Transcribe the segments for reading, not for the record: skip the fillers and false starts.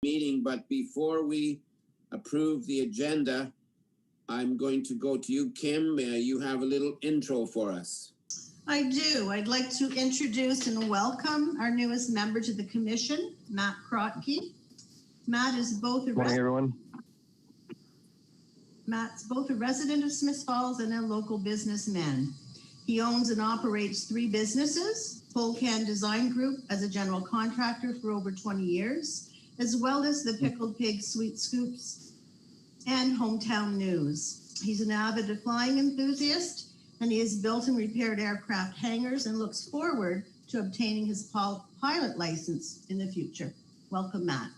meeting, but before we approve the agenda, I'm going to go to you, Kim. You have a little intro for us. I do. I'd like to introduce and welcome our newest member to the commission, Matt Krotke. Matt is both a Morning, everyone. Matt's both a resident of Smith Falls and a local businessman. He owns and operates 3 businesses, Polcan Design Group as a general contractor for over 20 years, as well as the Pickled Pig Sweet Scoops and Hometown News. He's an avid flying enthusiast, and he has built and repaired aircraft hangars and looks forward to obtaining his pilot license in the future. Welcome, Matt.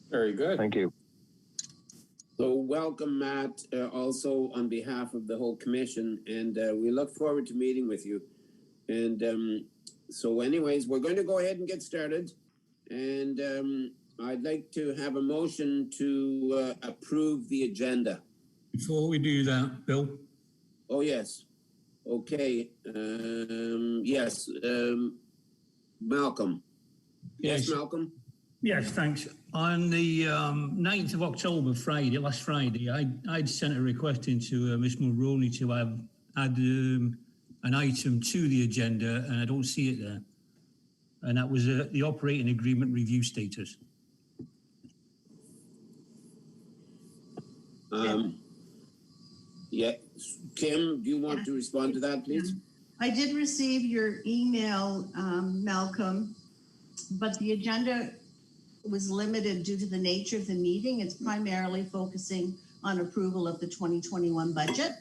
Very good. Thank you. So welcome, Matt, also on behalf of the whole commission, and we look forward to meeting with you. And so anyways, we're going to go ahead and get started. And I'd like to have a motion to approve the agenda. Before we do that, Bill? Oh, yes. Okay. Yes. Malcolm. Yes, Malcolm? Yes, thanks. On the 9th of October, last Friday, I'd sent a request into Ms. Mulroney to add an item to the agenda, and I don't see it there. And that was the operating agreement review status. Yeah. Kim, do you want to respond to that, please? I did receive your email, Malcolm, but the agenda was limited due to the nature of the meeting. It's primarily focusing on approval of the 2021 budget.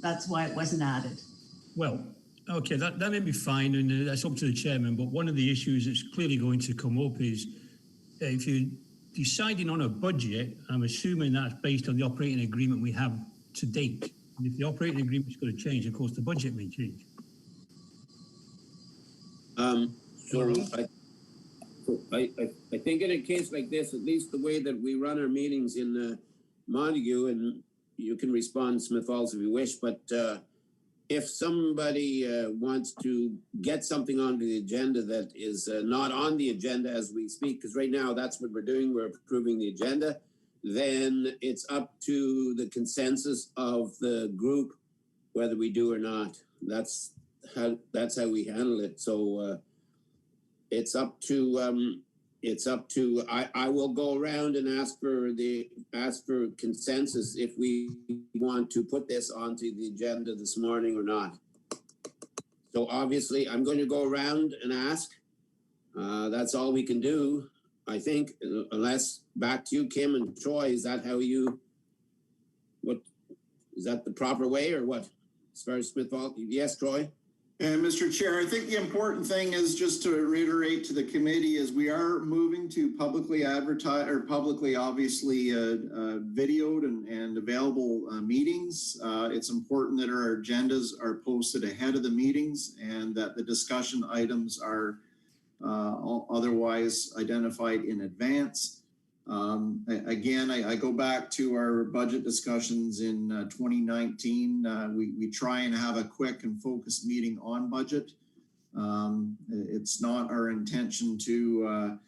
That's why it wasn't added. Well, okay, that may be fine, and that's up to the chairman, but one of the issues that's clearly going to come up is if you're deciding on a budget, I'm assuming that's based on the operating agreement we have to date. And if the operating agreement is going to change, of course, the budget may change. I think in a case like this, at least the way that we run our meetings in Montague, and you can respond, Smith Falls, if you wish, but if somebody wants to get something onto the agenda that is not on the agenda as we speak, because right now that's what we're doing, we're approving the agenda, then it's up to the consensus of the group whether we do or not. That's how we handle it. So it's up to I will go around and ask for consensus if we want to put this onto the agenda this morning or not. So obviously I'm going to go around and ask. That's all we can do, I think, unless back to you, Kim and Troy. Is that is that the proper way or what? As far as Smith Falls? Yes, Troy? And Mr. Chair, I think the important thing is just to reiterate to the committee is we are moving to publicly advertise or publicly obviously videoed and available meetings. It's important that our agendas are posted ahead of the meetings and that the discussion items are otherwise identified in advance. Again, I go back to our budget discussions in 2019. We try and have a quick and focused meeting on budget. It's not our intention to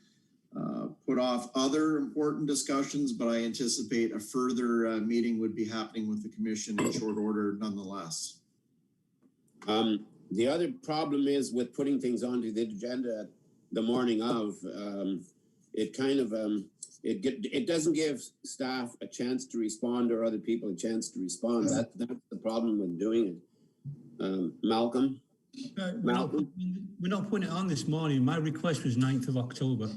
put off other important discussions, but I anticipate a further meeting would be happening with the commission in short order nonetheless. The other problem is with putting things onto the agenda the morning of, it kind of, it doesn't give staff a chance to respond or other people a chance to respond. That's the problem with doing it. Malcolm? We're not putting it on this morning. My request was 9th of October.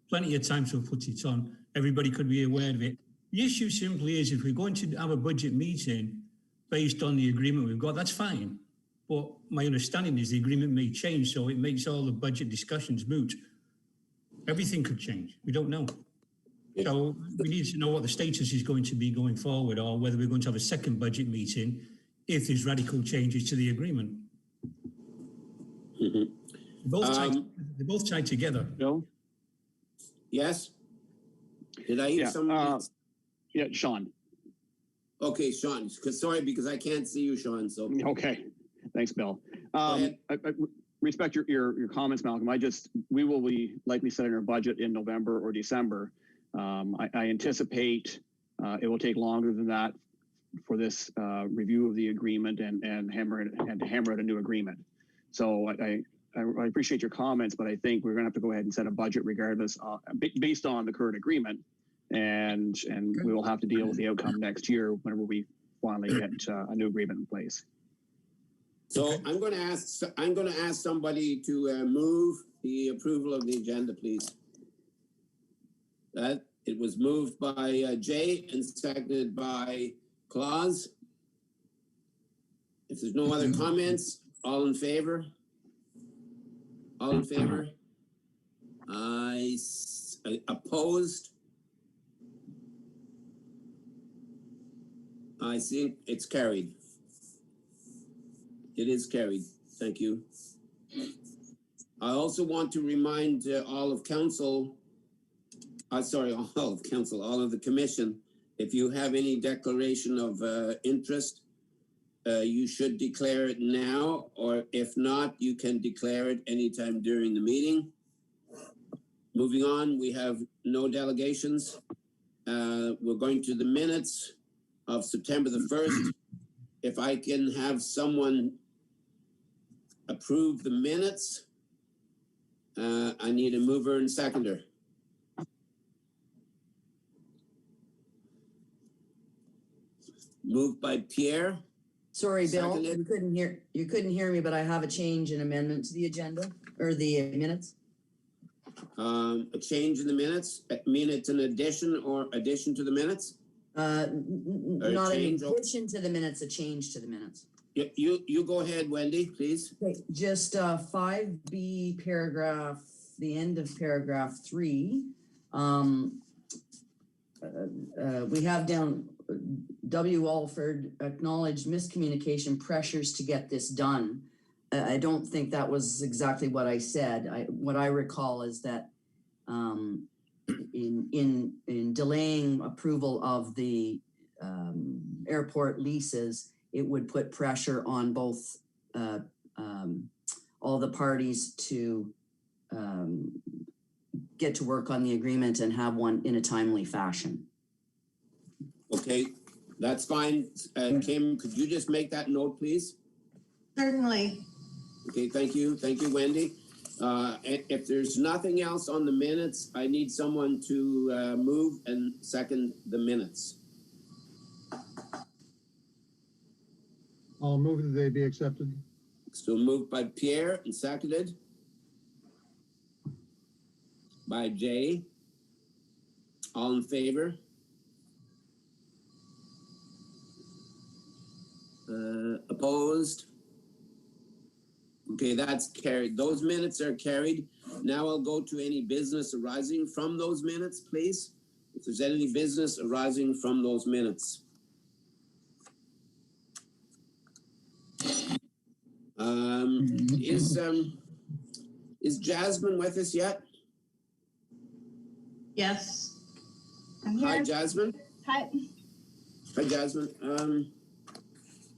Plenty of time to put it on. Everybody could be aware of it. The issue simply is if we're going to have a budget meeting based on the agreement we've got, that's fine. But my understanding is the agreement may change, so it makes all the budget discussions moot. Everything could change. We don't know. So we need to know what the status is going to be going forward, or whether we're going to have a second budget meeting if there's radical changes to the agreement. Mm-hmm. They're both tied together. Bill? Yes? Did I hear someone? Yeah, Sean. Okay, Sean. Sorry, because I can't see you, Sean. So okay. Thanks, Bill. I respect your comments, Malcolm. We will be likely setting our budget in November or December. I anticipate it will take longer than that for this review of the agreement and to hammer out a new agreement. So I appreciate your comments, but I think we're going to have to go ahead and set a budget regardless, based on the current agreement, and we will have to deal with the outcome next year whenever we finally get a new agreement in place. So I'm going to ask somebody to move the approval of the agenda, please. That it was moved by Jay and seconded by Claus. If there's no other comments, all in favor? All in favor? Opposed? I think it's carried. It is carried. Thank you. I also want to remind all of council, all of the commission, if you have any declaration of interest, you should declare it now, or if not, you can declare it anytime during the meeting. Moving on, we have no delegations. We're going to the minutes of September the 1st. If I can have someone approve the minutes, I need a mover and seconder. Moved by Pierre. Sorry, Bill, Seconded. you couldn't hear me, but I have a change and amendment to the agenda or the minutes. A change in the minutes. I mean, it's an addition to the minutes. Not an change addition to the minutes, a change to the minutes. You go ahead, Wendy, please. Okay, just 5B paragraph, the end of paragraph 3. We have down W. Alford acknowledged miscommunication pressures to get this done. I don't think that was exactly what I said. What I recall is that in delaying approval of the airport leases, it would put pressure on both all the parties to get to work on the agreement and have one in a timely fashion. Okay, that's fine. Kim, could you just make that note, please? Certainly. Okay, thank you. Thank you, Wendy. If there's nothing else on the minutes, I need someone to move and second the minutes. I'll move that they be accepted. So moved by Pierre and seconded by Jay. All in favor? Opposed? Okay, that's carried. Those minutes are carried. Now I'll go to any business arising from those minutes, please. If there's any business arising from those minutes. Is Jasmine with us yet? Yes. I'm here. Hi, Jasmine. Hi. Hi, Jasmine.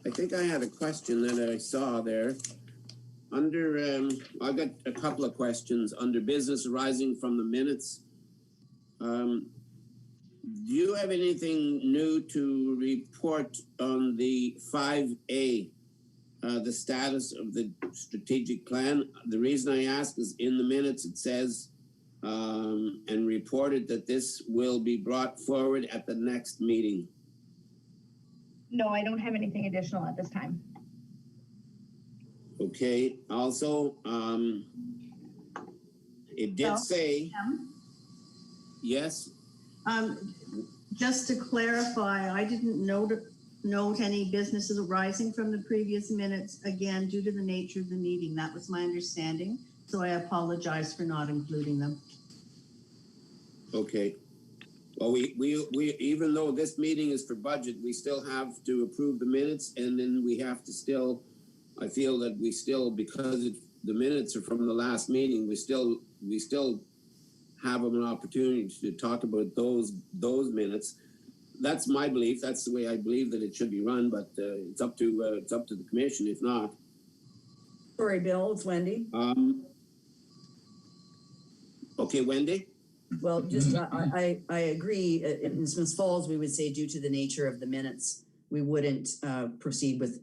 I think I had a question that I saw there. Under, I've got a couple of questions under business arising from the minutes. Do you have anything new to report on the 5A, the status of the strategic plan? The reason I ask is in the minutes it says and reported that this will be brought forward at the next meeting. No, I don't have anything additional at this time. Okay, also, it did say, yes, Just to clarify, I didn't note any businesses arising from the previous minutes, again, due to the nature of the meeting. That was my understanding. So I apologize for not including them. okay. Well, we even though this meeting is for budget, we still have to approve the minutes, and then we have to still, I feel that we still, because the minutes are from the last meeting, we still have an opportunity to talk about those minutes. That's my belief. That's the way I believe that it should be run, but it's up to the commission if not. Sorry, Bill, it's Wendy. Okay, Wendy. Well, just, I agree. In Smiths Falls, we would say due to the nature of the minutes, we wouldn't proceed with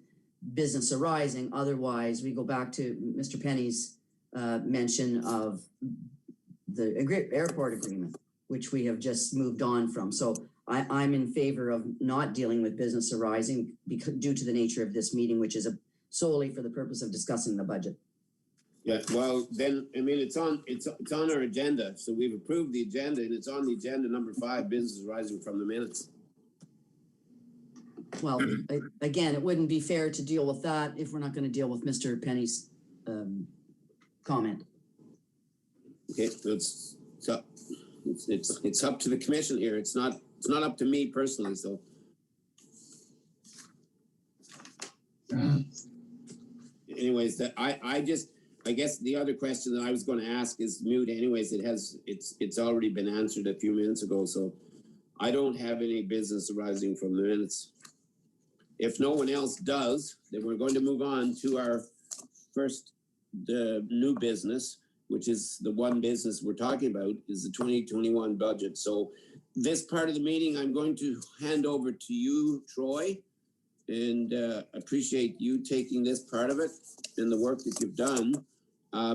business arising. Otherwise, we go back to Mr. Penny's mention of the airport agreement, which we have just moved on from. So I'm in favor of not dealing with business arising because due to the nature of this meeting, which is solely for the purpose of discussing the budget. Yeah, well, then, I mean, it's on our agenda. So we've approved the agenda and it's on the agenda number 5, business arising from the minutes. Well, again, it wouldn't be fair to deal with that if we're not going to deal with Mr. Penny's comment. Okay, so it's up to the commission here. It's not up to me personally, so. Anyways, I guess the other question that I was going to ask is moot. Anyways, it's already been answered a few minutes ago, so I don't have any business arising from the minutes. If no one else does, then we're going to move on to our first new business, which is the one business we're talking about, is the 2021 budget. So this part of the meeting, I'm going to hand over to you, Troy, and appreciate you taking this part of it and the work that you've done.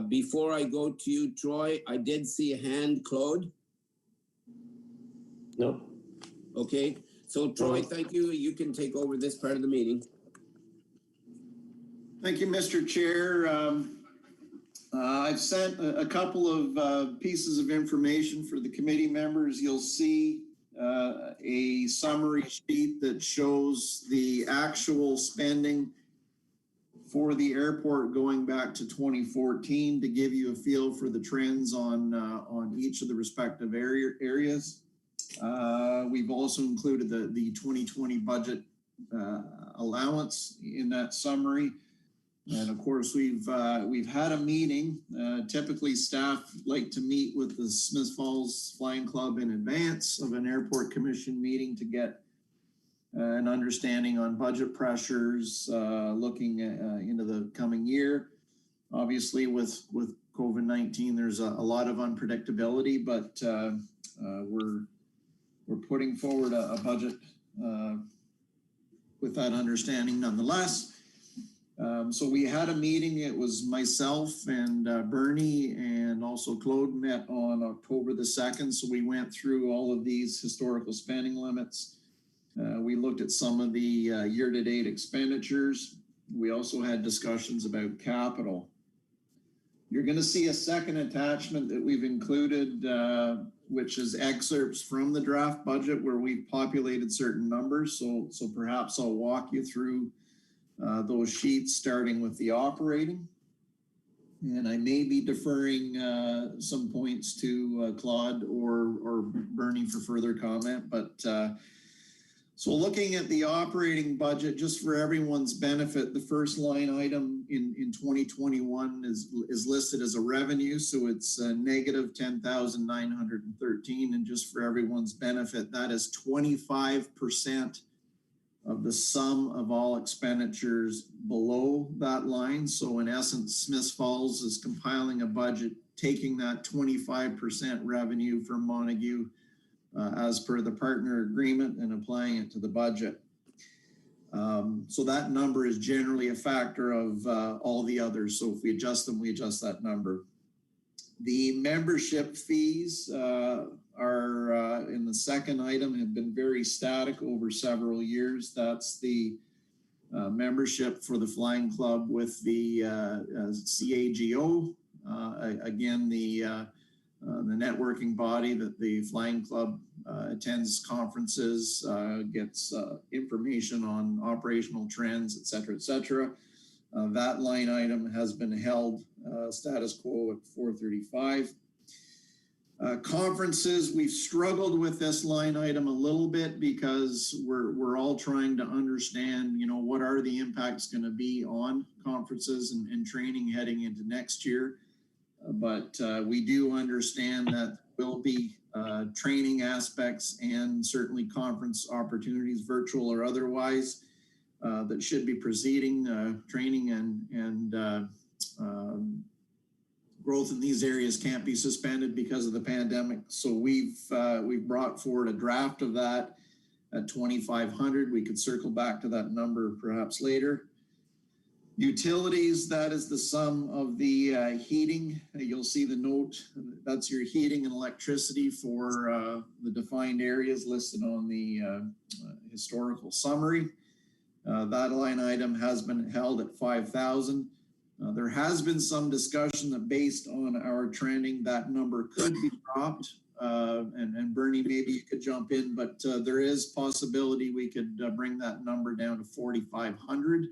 Before I go to you, Troy, I did see a hand, Claude. No. Okay, so Troy, thank you. You can take over this part of the meeting. Thank you, Mr. Chair. I've sent a couple of pieces of information for the committee members. You'll see a summary sheet that shows the actual spending for the airport going back to 2014 to give you a feel for the trends on each of the respective areas. We've also included the 2020 budget allowance in that summary. And of course, we've had a meeting. Typically, staff like to meet with the Smiths Falls Flying Club in advance of an airport commission meeting to get an understanding on budget pressures, looking into the coming year. Obviously, with COVID-19, there's a lot of unpredictability, but we're putting forward a budget with that understanding nonetheless. So we had a meeting. It was myself and Bernie and also Claude met on October the 2nd. So we went through all of these historical spending limits. We looked at some of the year-to-date expenditures. We also had discussions about capital. You're going to see a second attachment that we've included, which is excerpts from the draft budget where we've populated certain numbers. So perhaps I'll walk you through those sheets, starting with the operating. And I may be deferring some points to Claude or Bernie for further comment. But so looking at the operating budget, just for everyone's benefit, the first line item in 2021 is listed as a revenue. So it's negative 10,913. And just for everyone's benefit, that is 25% of the sum of all expenditures below that line. So in essence, Smiths Falls is compiling a budget, taking that 25% revenue from Montague as per the partner agreement and applying it to the budget. So that number is generally a factor of all the others. So if we adjust them, we adjust that number. The membership fees are in the second item have been very static over several years. That's the membership for the Flying Club with the CAGO. Again, the networking body that the Flying Club attends conferences, gets information on operational trends, et cetera, et cetera. That line item has been held status quo at 435. Conferences, we've struggled with this line item a little bit because we're all trying to understand, what are the impacts going to be on conferences and training heading into next year. But we do understand that there will be training aspects and certainly conference opportunities, virtual or otherwise, that should be preceding training and growth in these areas can't be suspended because of the pandemic. So we've brought forward a draft of that at 2,500. We could circle back to that number perhaps later. Utilities, that is the sum of the heating. You'll see the note, that's your heating and electricity for the defined areas listed on the historical summary. That line item has been held at 5,000. There has been some discussion that based on our trending, that number could be dropped. And Bernie, maybe you could jump in, but there is possibility we could bring that number down to 4,500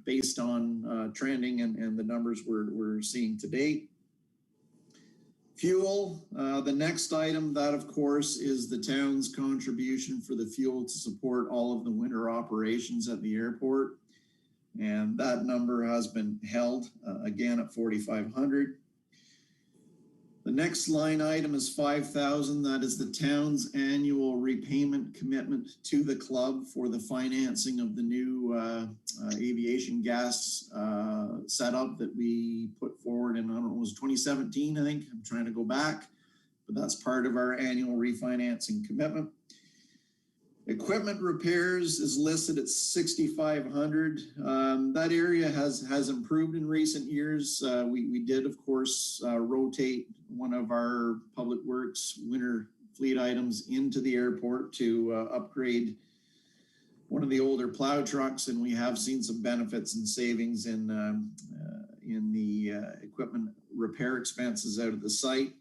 based on trending and the numbers we're seeing to date. Fuel, the next item, that of course is the town's contribution for the fuel to support all of the winter operations at the airport. And that number has been held again at 4,500. The next line item is 5,000. That is the town's annual repayment commitment to the club for the financing of the new aviation gas setup that we put forward in, I don't know, it was 2017, I think. I'm trying to go back, but that's part of our annual refinancing commitment. Equipment repairs is listed at 6,500. That area has improved in recent years. We did, of course, rotate one of our public works winter fleet items into the airport to upgrade one of the older plow trucks, and we have seen some benefits and savings in the equipment repair expenses out of the site.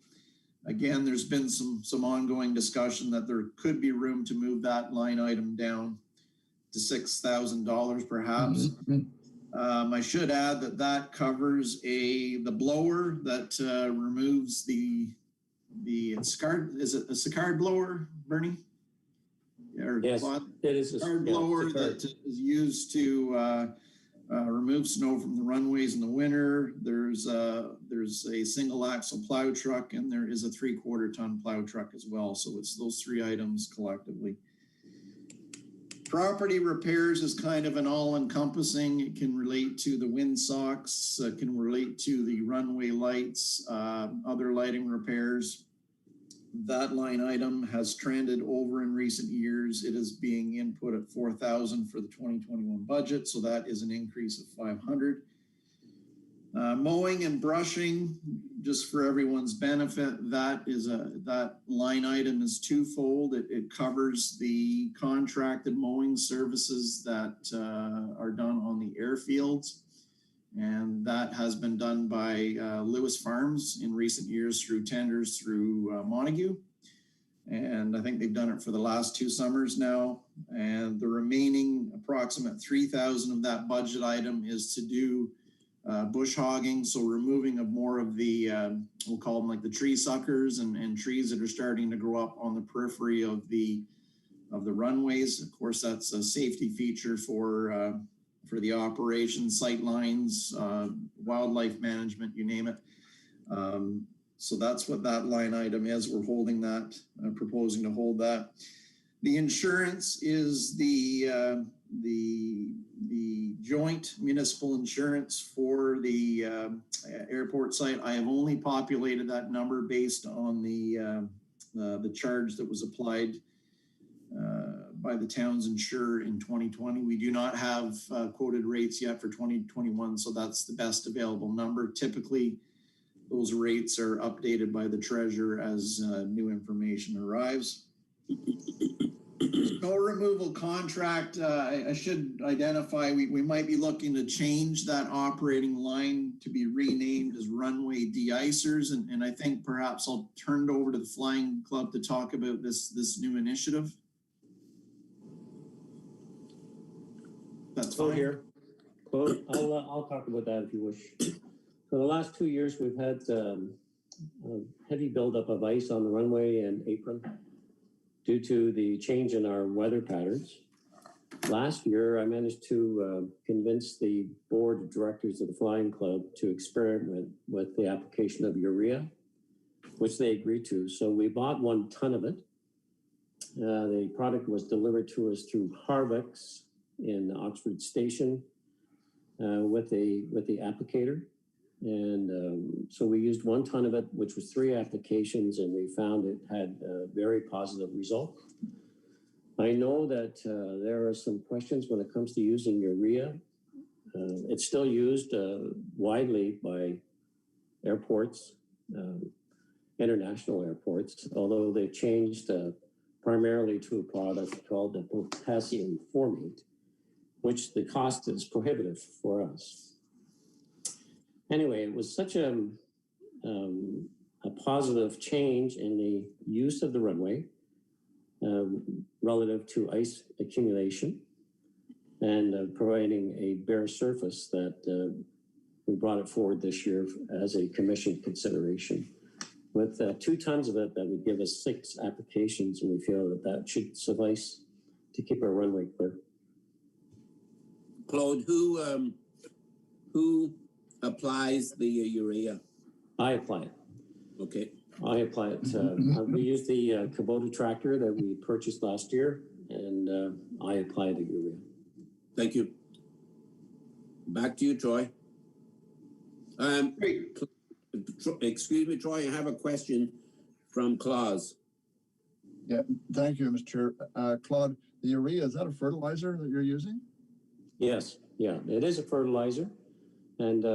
Again, there's been some ongoing discussion that there could be room to move that line item down to $6,000 perhaps. I should add that covers the blower that removes the Sicard. Is it a Sicard blower, Bernie? Yes, it is a Sicard blower that is used to remove snow from the runways in the winter. There's a single axle plow truck, and there is a 3/4 ton plow truck as well. So it's those three items collectively. Property repairs is kind of an all-encompassing. It can relate to the windsocks, can relate to the runway lights, other lighting repairs. That line item has trended over in recent years. It is being input at 4,000 for the 2021 budget, so that is an increase of 500. Mowing and brushing, just for everyone's benefit, that line item is twofold. It covers the contracted mowing services that are done on the airfields, and that has been done by Lewis Farms in recent years through tenders through Montague. And I think they've done it for the last 2 summers now. And the remaining approximate 3,000 of that budget item is to do bush hogging, so removing of more of the, we'll call them like the tree suckers and trees that are starting to grow up on the periphery of the runways. Of course, that's a safety feature for the operation, sight lines, wildlife management, you name it. So that's what that line item is. We're holding that, proposing to hold that. The insurance is the joint municipal insurance for the airport site. I have only populated that number based on the charge that was applied by the town's insurer in 2020. We do not have quoted rates yet for 2021, so that's the best available number. Typically, those rates are updated by the treasurer as new information arrives. Snow removal contract, I should identify, we might be looking to change that operating line to be renamed as runway de-icers. And I think perhaps I'll turn it over to the Flying Club to talk about this new initiative. That's fine. Here. Claude, I'll talk about that if you wish. For the last 2 years, we've had a heavy buildup of ice on the runway and apron due to the change in our weather patterns. Last year, I managed to convince the board of directors of the Flying Club to experiment with the application of urea, which they agreed to. So we bought 1 ton of it. The product was delivered to us through Harvex in Oxford Station with the applicator. And so we used 1 ton of it, which was 3 applications, and we found it had a very positive result. I know that there are some questions when it comes to using urea. It's still used widely by airports, international airports, although they've changed primarily to a product called the potassium formate, which the cost is prohibitive for us. Anyway, it was such a positive change in the use of the runway relative to ice accumulation and providing a bare surface that we brought it forward this year as a commission consideration. With 2 tons of it, that would give us 6 applications, and we feel that that should suffice to keep our runway clear. Claude, who applies the urea? I apply it. Okay. I apply it. We use the Kubota tractor that we purchased last year, and I apply the urea. Thank you. Back to you, Troy. Great. Excuse me, Troy, I have a question from Claus. Yeah, thank you, Mr. Chair. Claude, the urea, is that a fertilizer that you're using? Yes, yeah, it is a fertilizer, and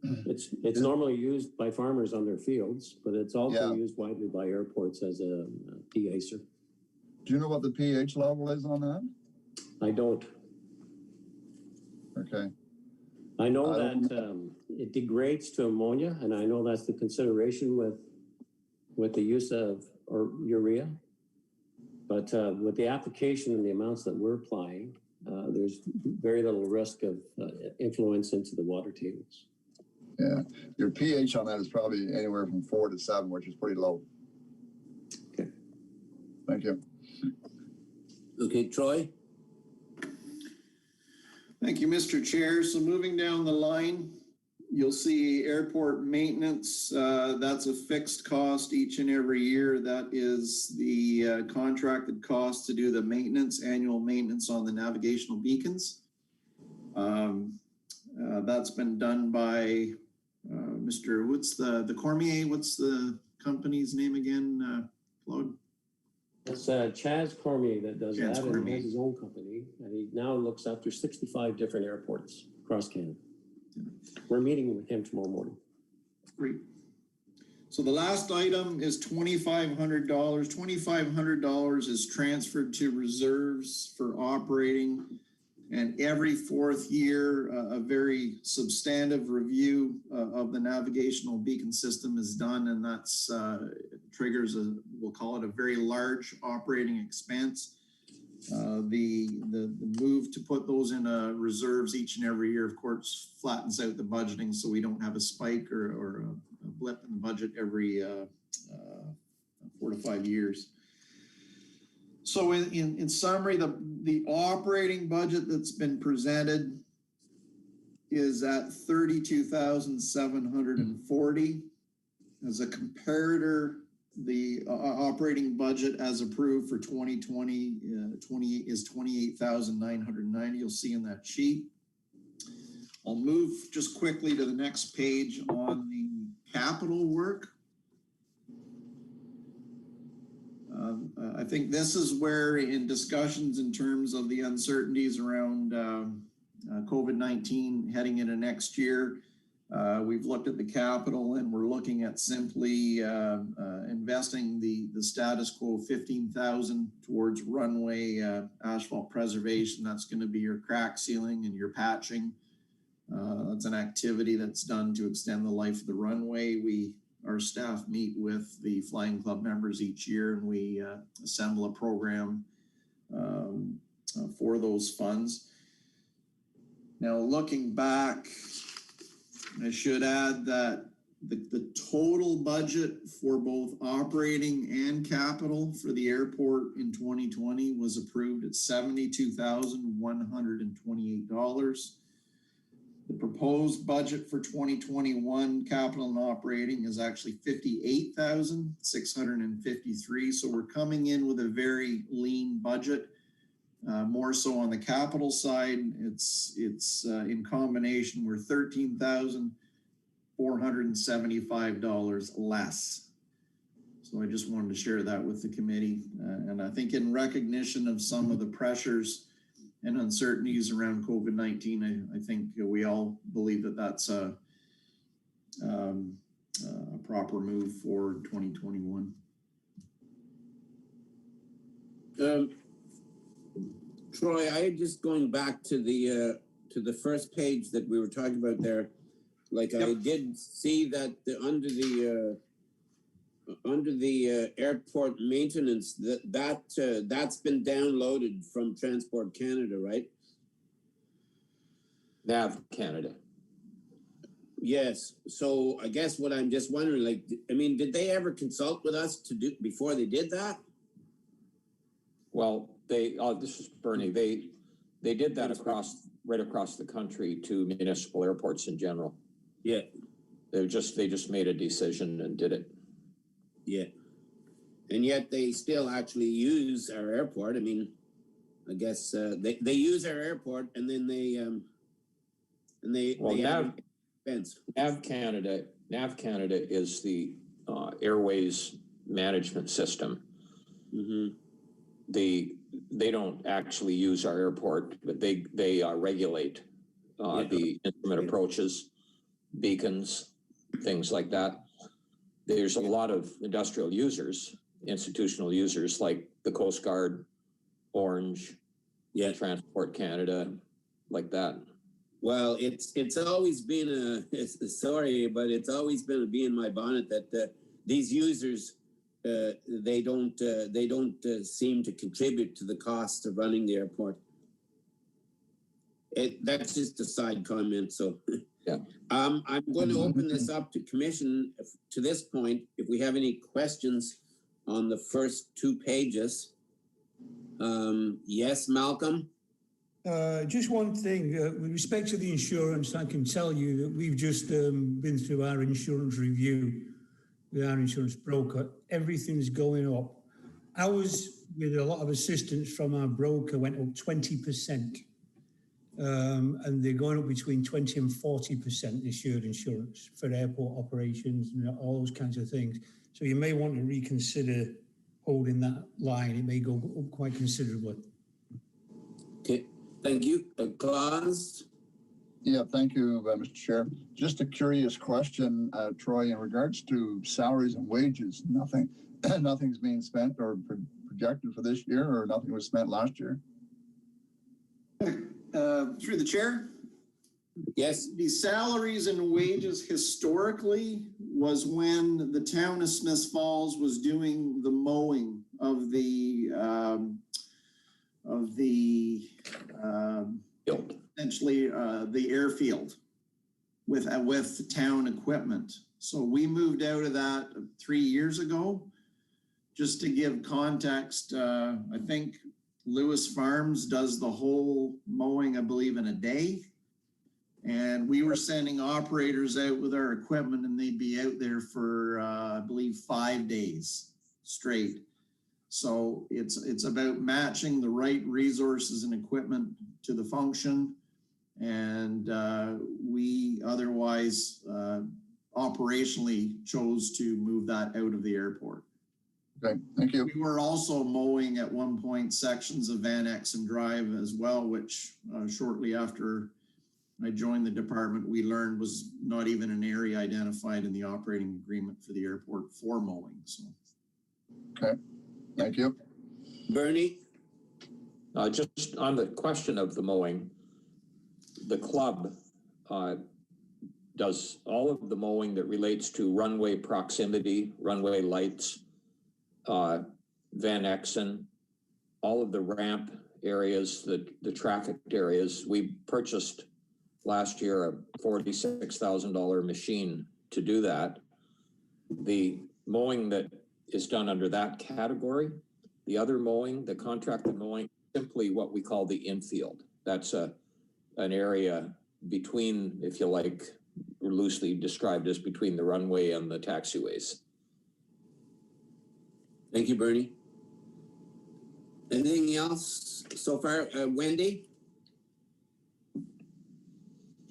it's normally used by farmers on their fields, but it's also used widely by airports as a de-icer. Do you know what the pH level is on that? I don't. Okay. I know that it degrades to ammonia, and I know that's the consideration with the use of urea. But with the application and the amounts that we're applying, there's very little risk of influence into the water tables. Yeah, your pH on that is probably anywhere from 4 to 7, which is pretty low. Okay. Thank you. Okay, Troy? Thank you, Mr. Chair. So moving down the line, you'll see airport maintenance. That's a fixed cost each and every year. That is the contracted cost to do the maintenance, annual maintenance on the navigational beacons. That's been done by Mr. What's the Cormier? What's the company's name again, Claude? It's Chaz Cormier that does Chaz that, Cormier. and he has his own company, and he now looks after 65 different airports across Canada. We're meeting with him tomorrow morning. Great. So the last item is $2,500. $2,500 is transferred to reserves for operating. And every 4th year, a very substantive review of the navigational beacon system is done. And that's triggers we'll call it a very large operating expense. The move to put those in reserves each and every year, of course, flattens out the budgeting so we don't have a spike or a blip in the budget every 4 to 5 years. So in summary, the operating budget that's been presented is at $32,740. As a comparator, the operating budget as approved for 2020 is $28,990. You'll see in that sheet. I'll move just quickly to the next page on the capital work. I think this is where, in discussions in terms of the uncertainties around COVID-19 heading into next year, we've looked at the capital and we're looking at simply investing the status quo $15,000 towards runway asphalt preservation. That's going to be your crack sealing and your patching. That's an activity that's done to extend the life of the runway. Our staff meet with the Flying Club members each year, and we assemble a program for those funds. Now, looking back, I should add that the total budget for both operating and capital for the airport in 2020 was approved at $72,128. The proposed budget for 2021 capital and operating is actually $58,653. So we're coming in with a very lean budget. More so on the capital side, it's in combination, we're $13,000 $475 less. So I just wanted to share that with the committee. And I think in recognition of some of the pressures and uncertainties around COVID-19, I think we all believe that that's a proper move for 2021. Troy, I just going back to the first page that we were talking about there. Like I did see that under the airport maintenance that's been downloaded from Transport Canada, right? NAV Canada. Yes. So I guess what I'm just wondering, like, I mean, did they ever consult with us to do before they did that? Well, this is Bernie. They did that right across the country to municipal airports in general. Yeah. They just made a decision and did it. Yeah. And yet they still actually use our airport. I mean, I guess they use our airport and then NAV Canada is the airways management system. Mm-hmm. They don't actually use our airport, but they regulate the instrument approaches, beacons, things like that. There's a lot of industrial users, institutional users like the Coast Guard, Orange, Transport Canada, like that. Well, it's always been sorry, but it's always been a bee in my bonnet that these users they don't seem to contribute to the cost of running the airport. That's just a side comment. So yeah, I'm going to open this up to commission to this point. If we have any questions on the first 2 pages, yes, Malcolm. Just one thing, with respect to the insurance, I can tell you that we've just been through our insurance review with our insurance broker. Everything's going up. Ours, with a lot of assistance from our broker, went up 20%. And they're going up between 20 and 40% assured insurance for airport operations and all those kinds of things. So you may want to reconsider holding that line. It may go up quite considerably. Okay. Thank you. Claus? Yeah, thank you, Mr. Chair. Just a curious question, Troy, in regards to salaries and wages. Nothing's being spent or projected for this year, or nothing was spent last year? Through the chair? Yes. The salaries and wages historically was when the town of Smiths Falls was doing the mowing of the field, essentially the airfield with town equipment. So we moved out of that 3 years ago. Just to give context, I think Lewis Farms does the whole mowing, I believe, in a day. And we were sending operators out with our equipment and they'd be out there for, I believe, 5 days straight. So it's about matching the right resources and equipment to the function. And we otherwise operationally chose to move that out of the airport. Okay, thank you. We were also mowing at one point sections of Van Exen Drive as well, which shortly after I joined the department, we learned was not even an area identified in the operating agreement for the airport for mowing. So, okay, thank you. Bernie? Just on the question of the mowing, the club does all of the mowing that relates to runway proximity, runway lights, Van Exen, all of the ramp areas, the trafficked areas. We purchased last year a $46,000 machine to do that. The mowing that is done under that category, the other mowing, the contracted mowing, simply what we call the infield. That's an area between, if you like, loosely described as between the runway and the taxiways. Thank you, Bernie. Anything else so far? Wendy?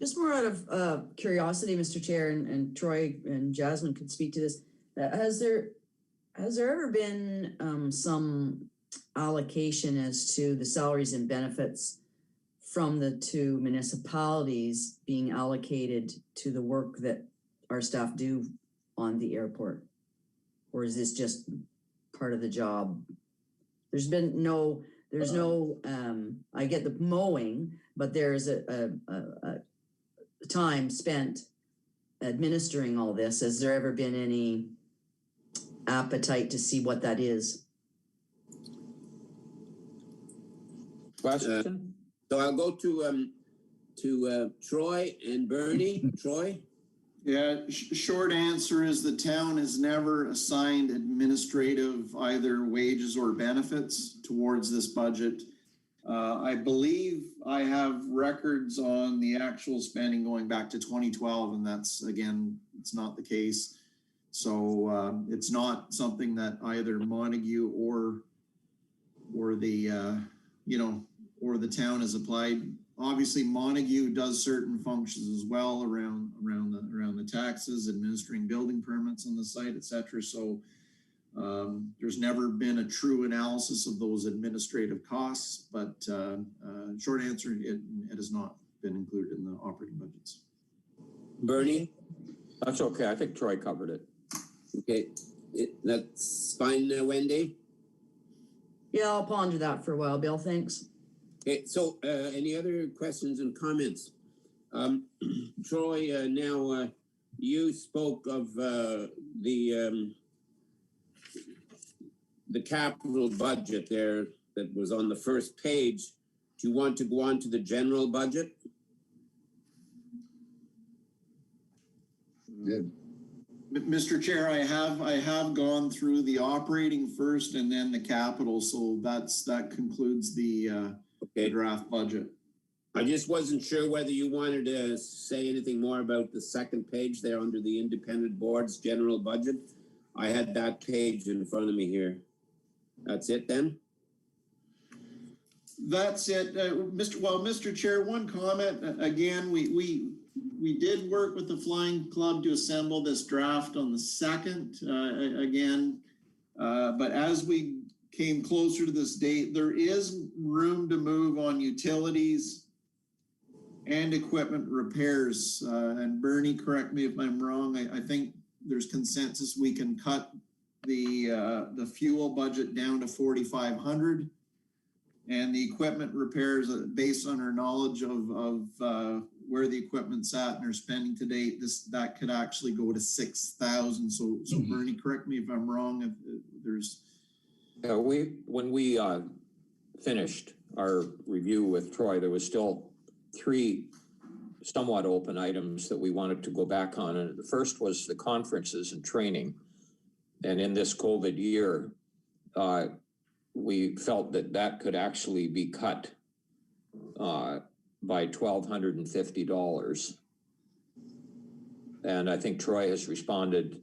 Just more out of curiosity, Mr. Chair, and Troy and Jasmine could speak to this. Has there ever been some allocation as to the salaries and benefits from the two municipalities being allocated to the work that our staff do on the airport? Or is this just part of the job? There's no, I get the mowing, but there's a time spent administering all this. Has there ever been any appetite to see what that is? Question? So I'll go to Troy and Bernie. Troy? Yeah, short answer is the town has never assigned administrative either wages or benefits towards this budget. I believe I have records on the actual spending going back to 2012, and that's, again, it's not the case. So it's not something that either Montague or the or the town has applied. Obviously, Montague does certain functions as well around the taxes, administering building permits on the site, et cetera. So there's never been a true analysis of those administrative costs, but short answer, it has not been included in the operating budgets. Bernie? That's okay. I think Troy covered it. Okay, that's fine, Wendy. Yeah, I'll ponder that for a while, Bill. Thanks. Okay, so any other questions and comments? Troy, now you spoke of the capital budget there that was on the first page. Do you want to go on to the general budget? Good. Mr. Chair, I have gone through the operating first and then the capital, so that concludes the draft budget. I just wasn't sure whether you wanted to say anything more about the second page there under the independent board's general budget. I had that page in front of me here. That's it then? That's it. Mr. Chair, one comment. Again, we did work with the Flying Club to assemble this draft on the 2nd, again, but as we came closer to this date, there is room to move on utilities and equipment repairs. And Bernie, correct me if I'm wrong, I think there's consensus we can cut the fuel budget down to 4,500. And the equipment repairs, based on our knowledge of where the equipment's at and our spending to date, that could actually go to 6,000. So Bernie, correct me if I'm wrong. If there's when we finished our review with Troy, there was still 3 somewhat open items that we wanted to go back on. And the first was the conferences and training. And in this COVID year, we felt that could actually be cut by $1,250. And I think Troy has responded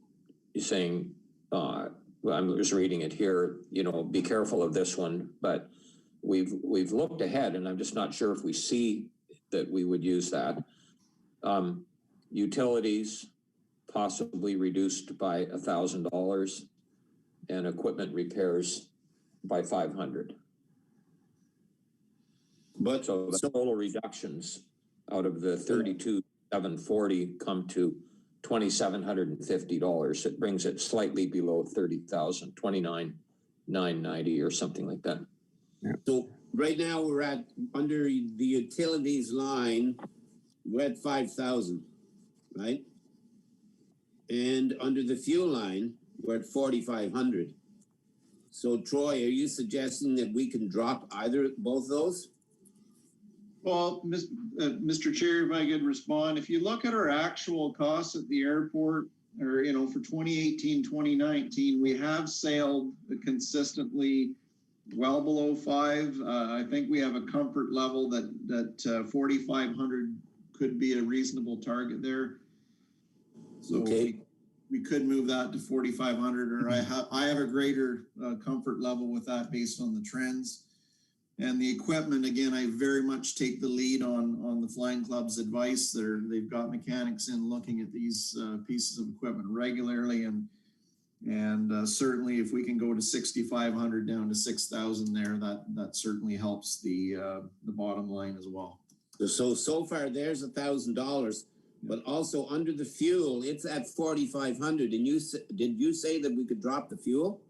saying, I'm just reading it here, be careful of this one, but we've looked ahead and I'm just not sure if we see that we would use that. Utilities possibly reduced by $1,000 and equipment repairs by 500. But so the total reductions out of the 32,740 come to $2,750. It brings it slightly below 30,000, 29,990 or something like that. Yeah. So right now we're at under the utilities line, we're at 5,000, right? And under the fuel line, we're at 4,500. So Troy, are you suggesting that we can drop both those? Well, Mr. Chair, if I could respond, if you look at our actual costs at the airport, or for 2018, 2019, we have sailed consistently well below 5. I think we have a comfort level that 4,500 could be a reasonable target there. So okay. We could move that to 4,500, or I have a greater comfort level with that based on the trends. And the equipment, again, I very much take the lead on the Flying Club's advice. They've got mechanics in looking at these pieces of equipment regularly, and certainly if we can go to 6,500 down to 6,000 there, that certainly helps the bottom line as well. So far there's $1,000, but also under the fuel, it's at 4,500. And did you say that we could drop the fuel?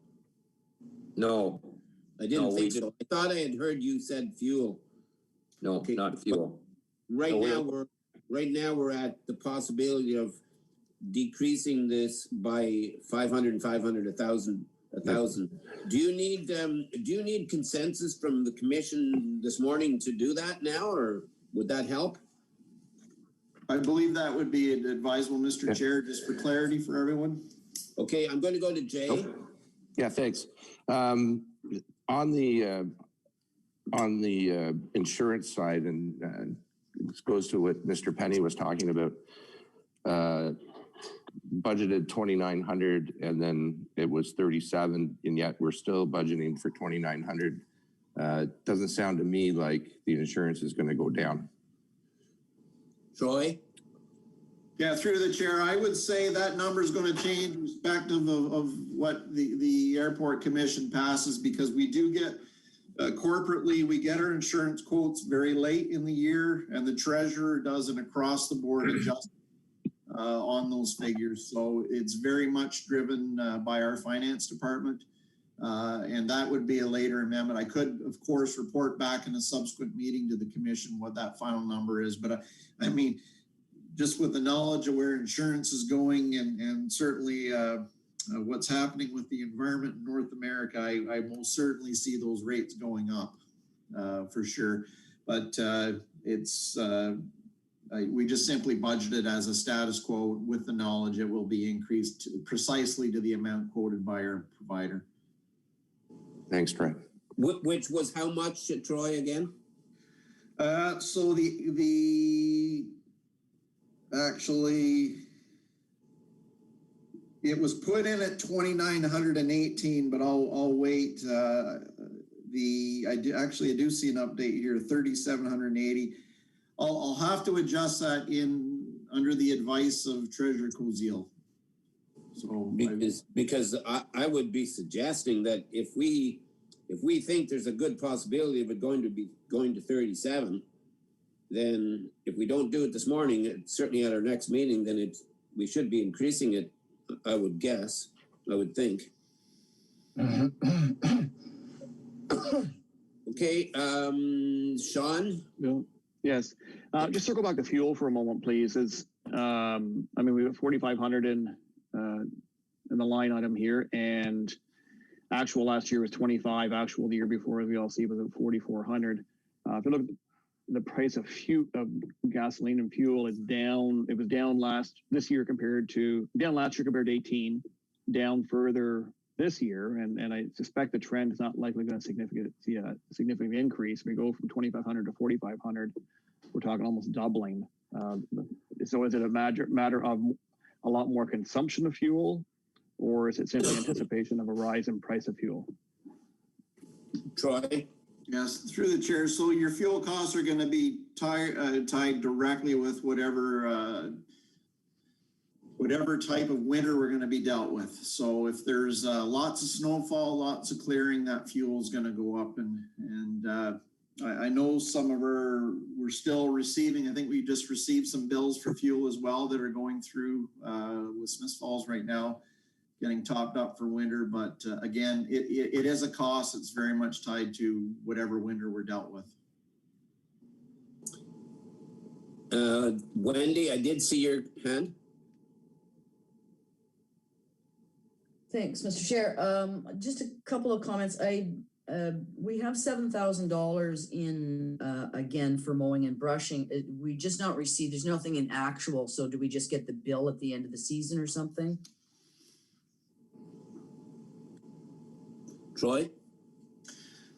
No, I didn't No, think we so. I thought I had heard you said fuel. no, Okay. not fuel. Right No, now we're at the possibility of decreasing this by 500 and 500, 1,000. Do you need consensus from the commission this morning to do that now, or would that help? I believe that would be advisable, Mr. Chair, just for clarity for everyone. Okay, I'm going to go to Jay. Yeah, thanks. On the insurance side, and this goes to what Mr. Penny was talking about, budgeted 2,900 and then it was 37, and yet we're still budgeting for 2,900. Doesn't sound to me like the insurance is going to go down. Troy? Yeah, through the chair, I would say that number is going to change respective of what the airport commission passes, because we do get corporately, we get our insurance quotes very late in the year, and the treasurer does an across the board adjustment on those figures. So it's very much driven by our finance department. And that would be a later amendment. I could, of course, report back in a subsequent meeting to the commission what that final number is. But I mean, just with the knowledge of where insurance is going and certainly what's happening with the environment in North America, I most certainly see those rates going up for sure. But we just simply budgeted as a status quo with the knowledge it will be increased precisely to the amount quoted by our provider. Thanks, Troy. Which was how much, Troy, again? So actually, it was put in at 2,918, but I'll wait. I do see an update here, 3,780. I'll have to adjust that under the advice of Treasurer Koziel. So because I would be suggesting that if we think there's a good possibility of it going to 37, then if we don't do it this morning, certainly at our next meeting, then we should be increasing it. I would guess. I would think. Okay, Sean. Bill? Yes. Just circle back to fuel for a moment, please. We have 4,500 in the line item here, and actual last year was 25. Actual the year before, as we all see, was at 4,400. If you look at the price of gasoline and fuel, it's down. It was down last year compared to 18, down further this year, and I suspect the trend is not likely going to see a significant increase. We go from 2,500 to 4,500. We're talking almost doubling. So is it a matter of a lot more consumption of fuel, or is it simply anticipation of a rise in price of fuel? Troy? Yes, through the chair. So your fuel costs are going to be tied directly with whatever type of winter we're going to be dealt with. So if there's lots of snowfall, lots of clearing, that fuel is going to go up. And I know we're still receiving, I think we just received some bills for fuel as well that are going through with Smith Falls right now, getting topped up for winter. But again, it is a cost. It's very much tied to whatever winter we're dealt with. Wendy, I did see your hand. Thanks, Mr. Chair. Just a couple of comments. We have $7,000 in again for mowing and brushing. We just not received. There's nothing in actual. So do we just get the bill at the end of the season or something? Troy?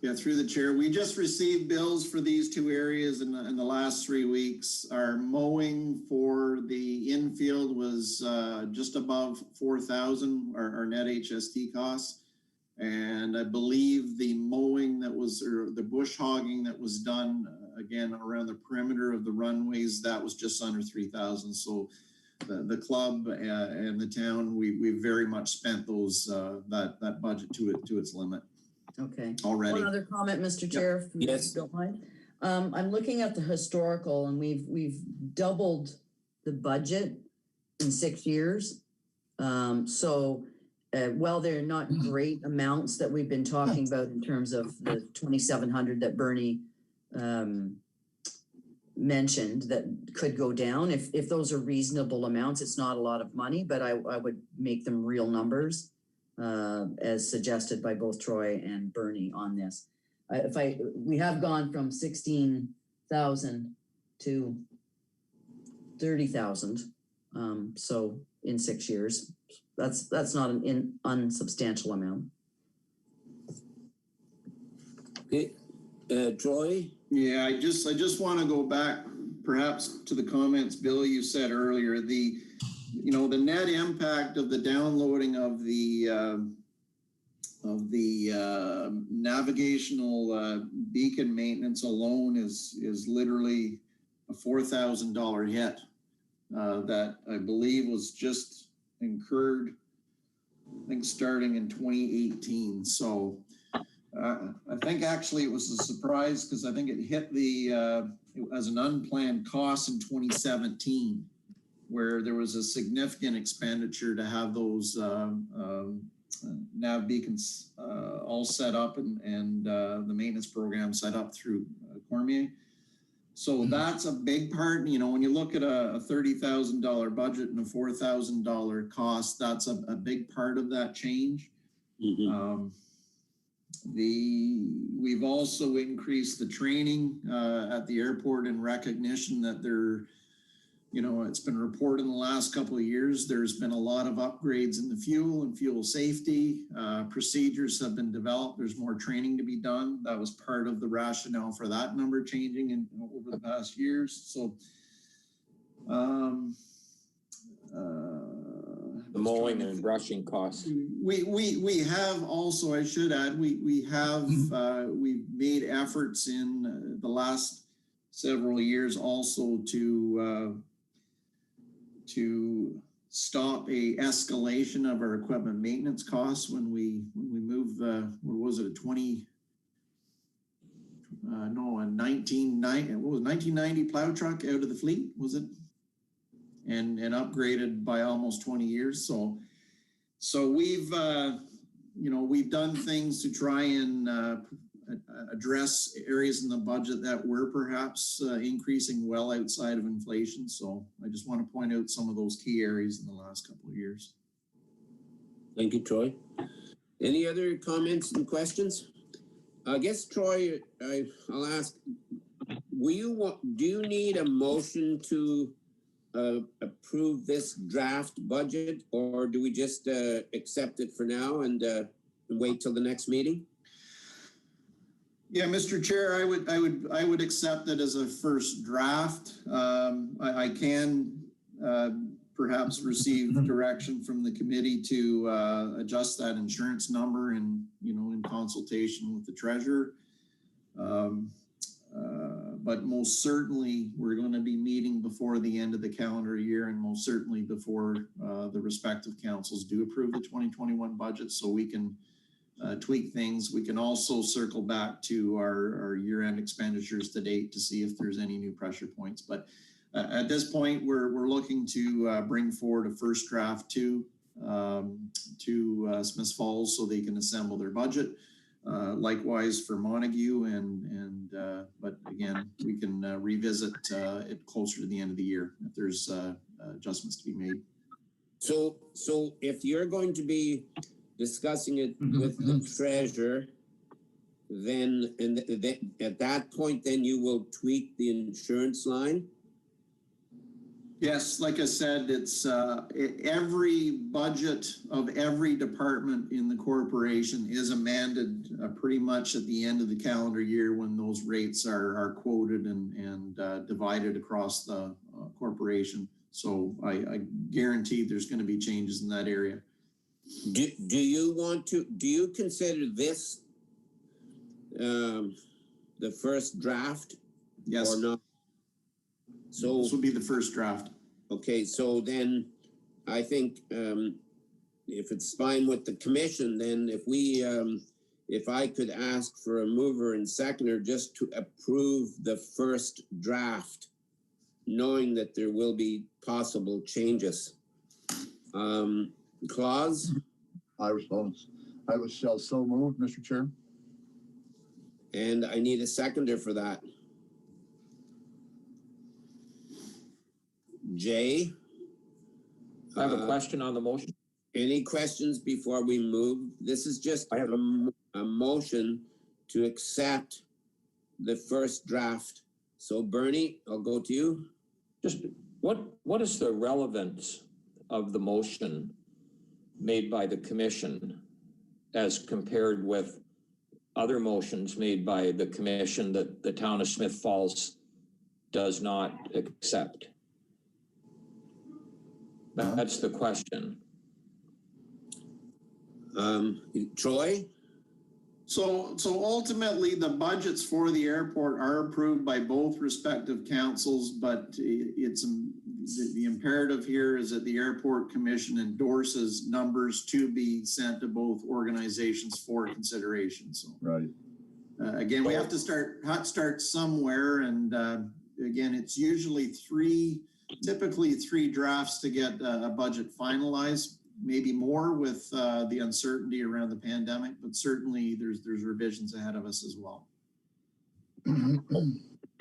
Yeah, through the chair. We just received bills for these two areas in the last 3 weeks. Our mowing for the infield was just above 4,000, our net HST costs. And I believe the mowing that was, or the bush hogging that was done, again, around the perimeter of the runways, that was just under 3,000. So the club and the town, we very much spent those, that budget to its limit. Okay. Already. One other comment, Mr. Chair, if you don't mind. I'm looking at the historical, and we've doubled the budget in 6 years. While they're not great amounts that we've been talking about in terms of the 2,700 that Bernie mentioned that could go down, if those are reasonable amounts, it's not a lot of money, but I would make them real numbers as suggested by both Troy and Bernie on this. We have gone from 16,000 to 30,000. So in 6 years, that's not an unsubstantial amount. Okay, Troy? Yeah, I just want to go back perhaps to the comments, Bill, you said earlier, the net impact of the downloading of the navigational beacon maintenance alone is literally a $4,000 hit that I believe was just incurred, I think, starting in 2018. So I think actually it was a surprise because I think it hit as an unplanned cost in 2017, where there was a significant expenditure to have those nav beacons all set up and the maintenance program set up through Cormier. So that's a big part. When you look at a $30,000 budget and a $4,000 cost, that's a big part of that change. Mm-hmm. We've also increased the training at the airport in recognition that it's been reported in the last couple of years, there's been a lot of upgrades in the fuel and fuel safety. Procedures have been developed. There's more training to be done. That was part of the rationale for that number changing over the past years. So, the mowing and brushing costs. We have also, I should add, we've made efforts in the last several years also to stop a escalation of our equipment maintenance costs when we move what was it, a 1990 plow truck out of the fleet, was it? And upgraded by almost 20 years. So we've done things to try and address areas in the budget that were perhaps increasing well outside of inflation. So I just want to point out some of those key areas in the last couple of years. Thank you, Troy. Any other comments and questions? I guess, Troy, I'll ask, do you need a motion to approve this draft budget, or do we just accept it for now and wait till the next meeting? Yeah, Mr. Chair, I would accept it as a first draft. I can perhaps receive direction from the committee to adjust that insurance number in consultation with the treasurer. But most certainly we're going to be meeting before the end of the calendar year, and most certainly before the respective councils do approve the 2021 budget, so we can tweak things. We can also circle back to our year-end expenditures to date to see if there's any new pressure points. But at this point, we're looking to bring forward a first draft to Smiths Falls so they can assemble their budget. Likewise for Montague, but again, we can revisit it closer to the end of the year if there's adjustments to be made. So if you're going to be discussing it with the treasurer, then at that point, then you will tweak the insurance line? Yes, like I said, it's every budget of every department in the corporation is amended pretty much at the end of the calendar year when those rates are quoted and divided across the corporation. So I guarantee there's going to be changes in that area. Do you consider this the first draft Yes, or not? So, this will be the first draft. okay, so then I think if it's fine with the commission, then if I could ask for a mover and seconder just to approve the first draft, knowing that there will be possible changes. Claus? I shall so move, Mr. Chair. And I need a seconder for that. Jay? I have a question on the motion. Any questions before we move? This is just a motion to accept the first draft. So Bernie, I'll go to you. Just what is the relevance of the motion made by the commission as compared with other motions made by the commission that the town of Smith Falls does not accept? That's the question. Troy? So ultimately, the budgets for the airport are approved by both respective councils, but it's the imperative here is that the airport commission endorses numbers to be sent to both organizations for consideration. So Right. Again, we have to start somewhere, and again, it's usually typically three drafts to get a budget finalized. Maybe more with the uncertainty around the pandemic, but certainly there's revisions ahead of us as well.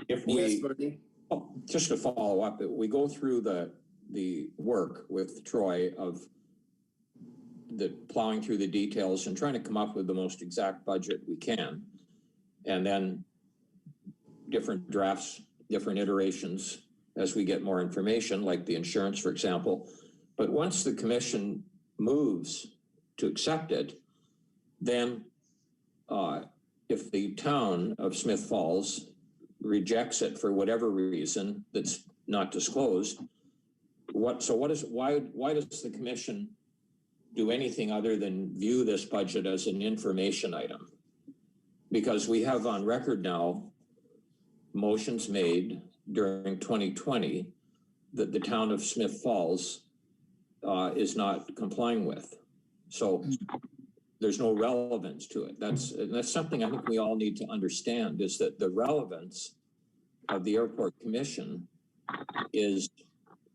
If we, just to follow up, we go through the work with Troy of the plowing through the details and trying to come up with the most exact budget we can, and then different drafts, different iterations as we get more information, like the insurance, for example. But once the commission moves to accept it, then if the town of Smith Falls rejects it for whatever reason that's not disclosed, why does the commission do anything other than view this budget as an information item? Because we have on record now motions made during 2020 that the town of Smith Falls is not complying with. So there's no relevance to it. That's something I think we all need to understand, is that the relevance of the airport commission is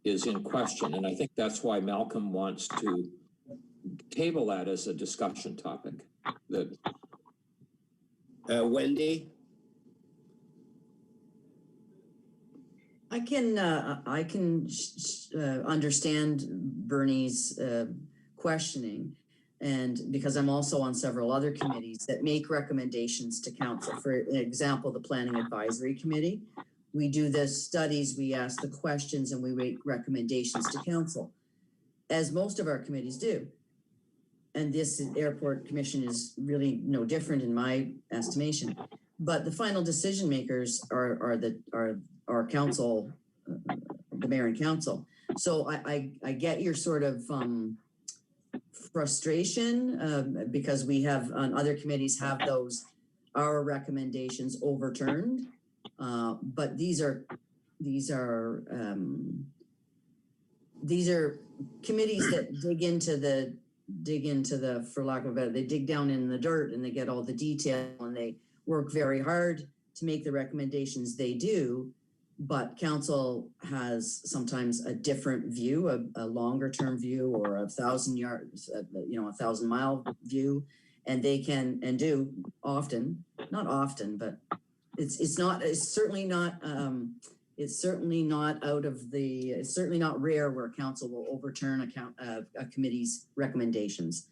in question. And I think that's why Malcolm wants to table that as a discussion topic. Wendy? I can understand Bernie's questioning, and because I'm also on several other committees that make recommendations to council. For example, the Planning Advisory Committee, we do the studies, we ask the questions, and we make recommendations to council, as most of our committees do. And this airport commission is really no different in my estimation. But the final decision makers are council, the mayor and council. So I get your sort of frustration because we have on other committees have our recommendations overturned. But these are committees that dig into the, for lack of a better, they dig down in the dirt and they get all the detail and they work very hard to make the recommendations they do. But council has sometimes a different view, a longer term view, or 1,000 yards, 1,000-mile view, and they can and do often, not often, but it's certainly not rare where council will overturn a committee's recommendations.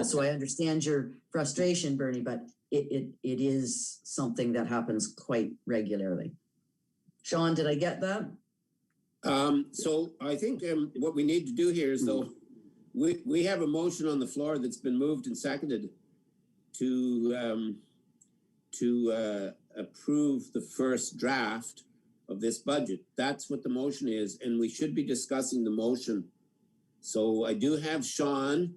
So I understand your frustration, Bernie, but it is something that happens quite regularly. Sean, did I get that? So I think what we need to do here is, though, we have a motion on the floor that's been moved and seconded to approve the first draft of this budget. That's what the motion is, and we should be discussing the motion. So I do have Sean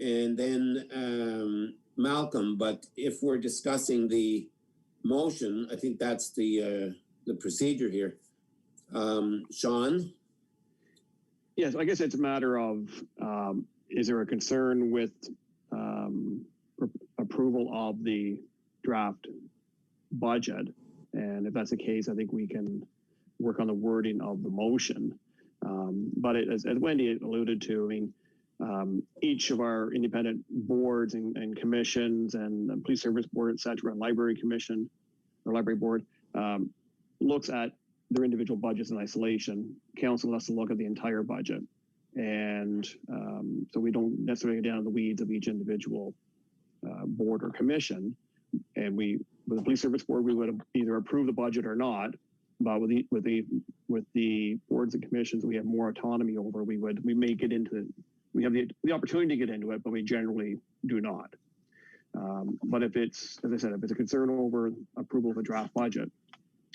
and then Malcolm. But if we're discussing the motion, I think that's the procedure here. Sean? Yes, I guess it's a matter of, is there a concern with approval of the draft budget? And if that's the case, I think we can work on the wording of the motion. But as Wendy alluded to, I mean, each of our independent boards and commissions and the police service board, et cetera, and library commission or library board looks at their individual budgets in isolation. Council has to look at the entire budget. And so we don't necessarily get down to the weeds of each individual board or commission. And with the police service board, we would either approve the budget or not. But with the boards and commissions we have more autonomy over, we may get into, we have the opportunity to get into it, but we generally do not. But if it's, as I said, if it's a concern over approval of a draft budget,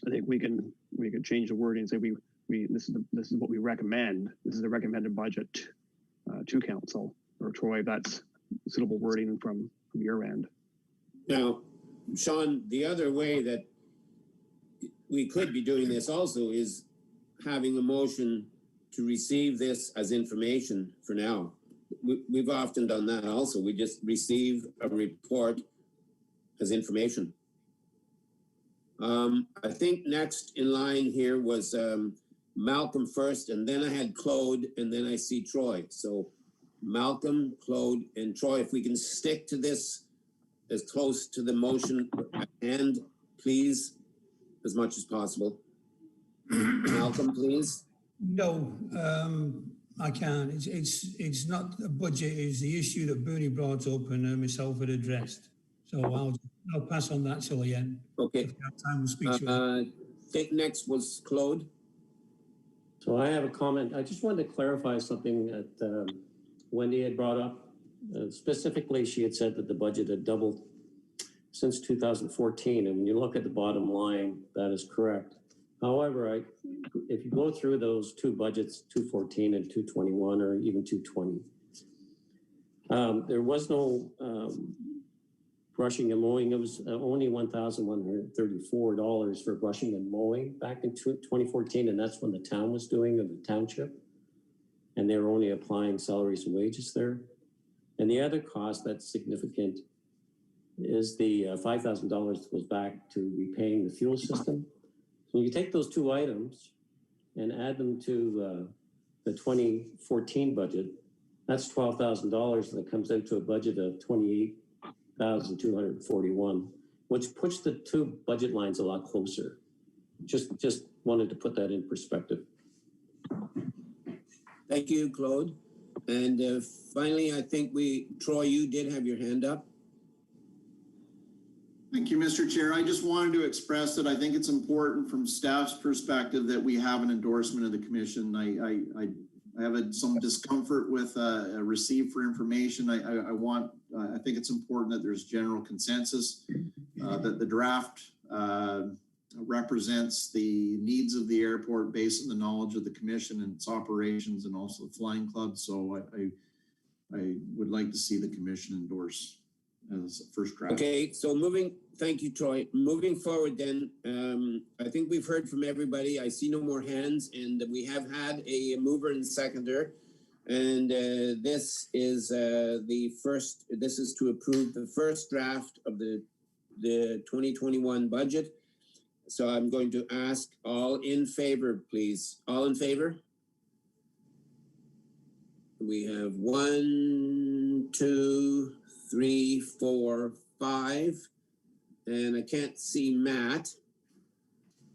I think we can change the wording and say this is what we recommend. This is the recommended budget to council, or Troy, if that's suitable wording from your end. Now, Sean, the other way that we could be doing this also is having a motion to receive this as information for now. We've often done that also. We just receive a report as information. I think next in line here was Malcolm first, and then I had Claude, and then I see Troy. So Malcolm, Claude, and Troy, if we can stick to this as close to the motion and please, as much as possible. Malcolm, please. No, I can't. It's not a budget. It's the issue that Bernie brought up and myself had addressed. So I'll pass on that till the end. Okay. If we have time, we'll speak to you. I think next was Claude. So I have a comment. I just wanted to clarify something that Wendy had brought up. Specifically, she had said that the budget had doubled since 2014. And when you look at the bottom line, that is correct. However, if you go through those two budgets, 214 and 221, or even 220, there was no brushing and mowing. It was only $1,134 for brushing and mowing back in 2014, and that's when the town was doing it, the township, and they were only applying salaries and wages there. And the other cost that's significant is the $5,000 that goes back to repaying the fuel system. So you take those two items and add them to the 2014 budget, that's $12,000, and it comes out to a budget of $28,241, which puts the two budget lines a lot closer. Just wanted to put that in perspective. Thank you, Claude. And finally, I think Troy, you did have your hand up. Thank you, Mr. Chair. I just wanted to express that I think it's important from staff's perspective that we have an endorsement of the commission. I have some discomfort with a receive for information. I think it's important that there's general consensus that the draft represents the needs of the airport based on the knowledge of the commission and its operations and also the flying club. So I would like to see the commission endorse as a first draft. Okay, so thank you, Troy. Moving forward then, I think we've heard from everybody. I see no more hands, and we have had a mover and seconder. And this is to approve the first draft of the 2021 budget. So I'm going to ask all in favor, please. All in favor? We have 1, 2, 3, 4, 5, and I can't see Matt.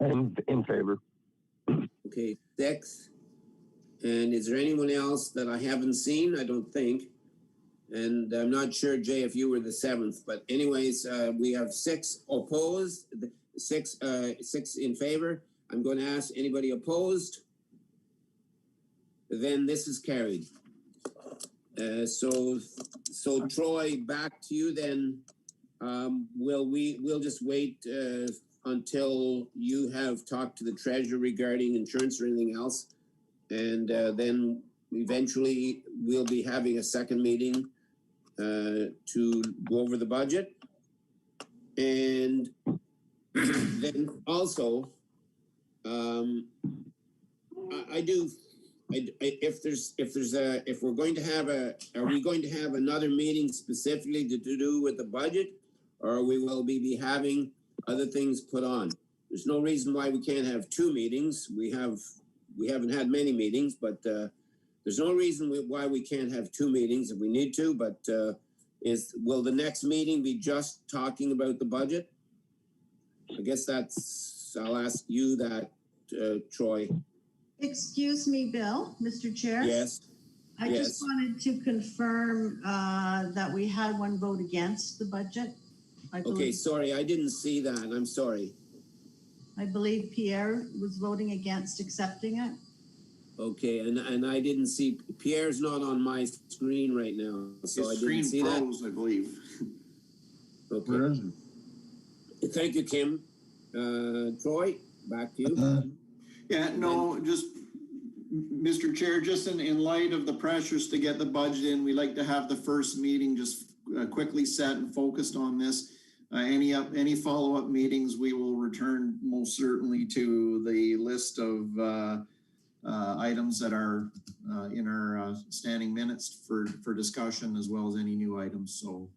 I'm in favor. Okay, 6. And is there anyone else that I haven't seen? I don't think. And I'm not sure, Jay, if you were the 7th, but anyways, we have 6 opposed, 6 in favor. I'm going to ask anybody opposed. Then this is carried. So Troy, back to you then. We'll just wait until you have talked to the treasurer regarding insurance or anything else. And then eventually we'll be having a second meeting to go over the budget. And then also, if we're going to have are we going to have another meeting specifically to do with the budget, or we will be having other things put on? There's no reason why we can't have two meetings. We haven't had many meetings, but there's no reason why we can't have two meetings if we need to. But will the next meeting be just talking about the budget? I guess I'll ask you that, Troy. Excuse me, Bill, Mr. Chair. Yes. I just wanted to confirm that we had one vote against the budget. Okay, sorry, I didn't see that. I'm sorry. I believe Pierre was voting against accepting it. Okay, and I didn't see, Pierre's not on my screen right now, so I didn't see that. I believe. Okay. Where is it? Thank you, Kim. Troy, back to you. Yeah, no, just, Mr. Chair, just in light of the pressures to get the budget in, we like to have the first meeting just quickly set and focused on this. Any follow-up meetings, we will return most certainly to the list of items that are in our standing minutes for discussion, as well as any new items. So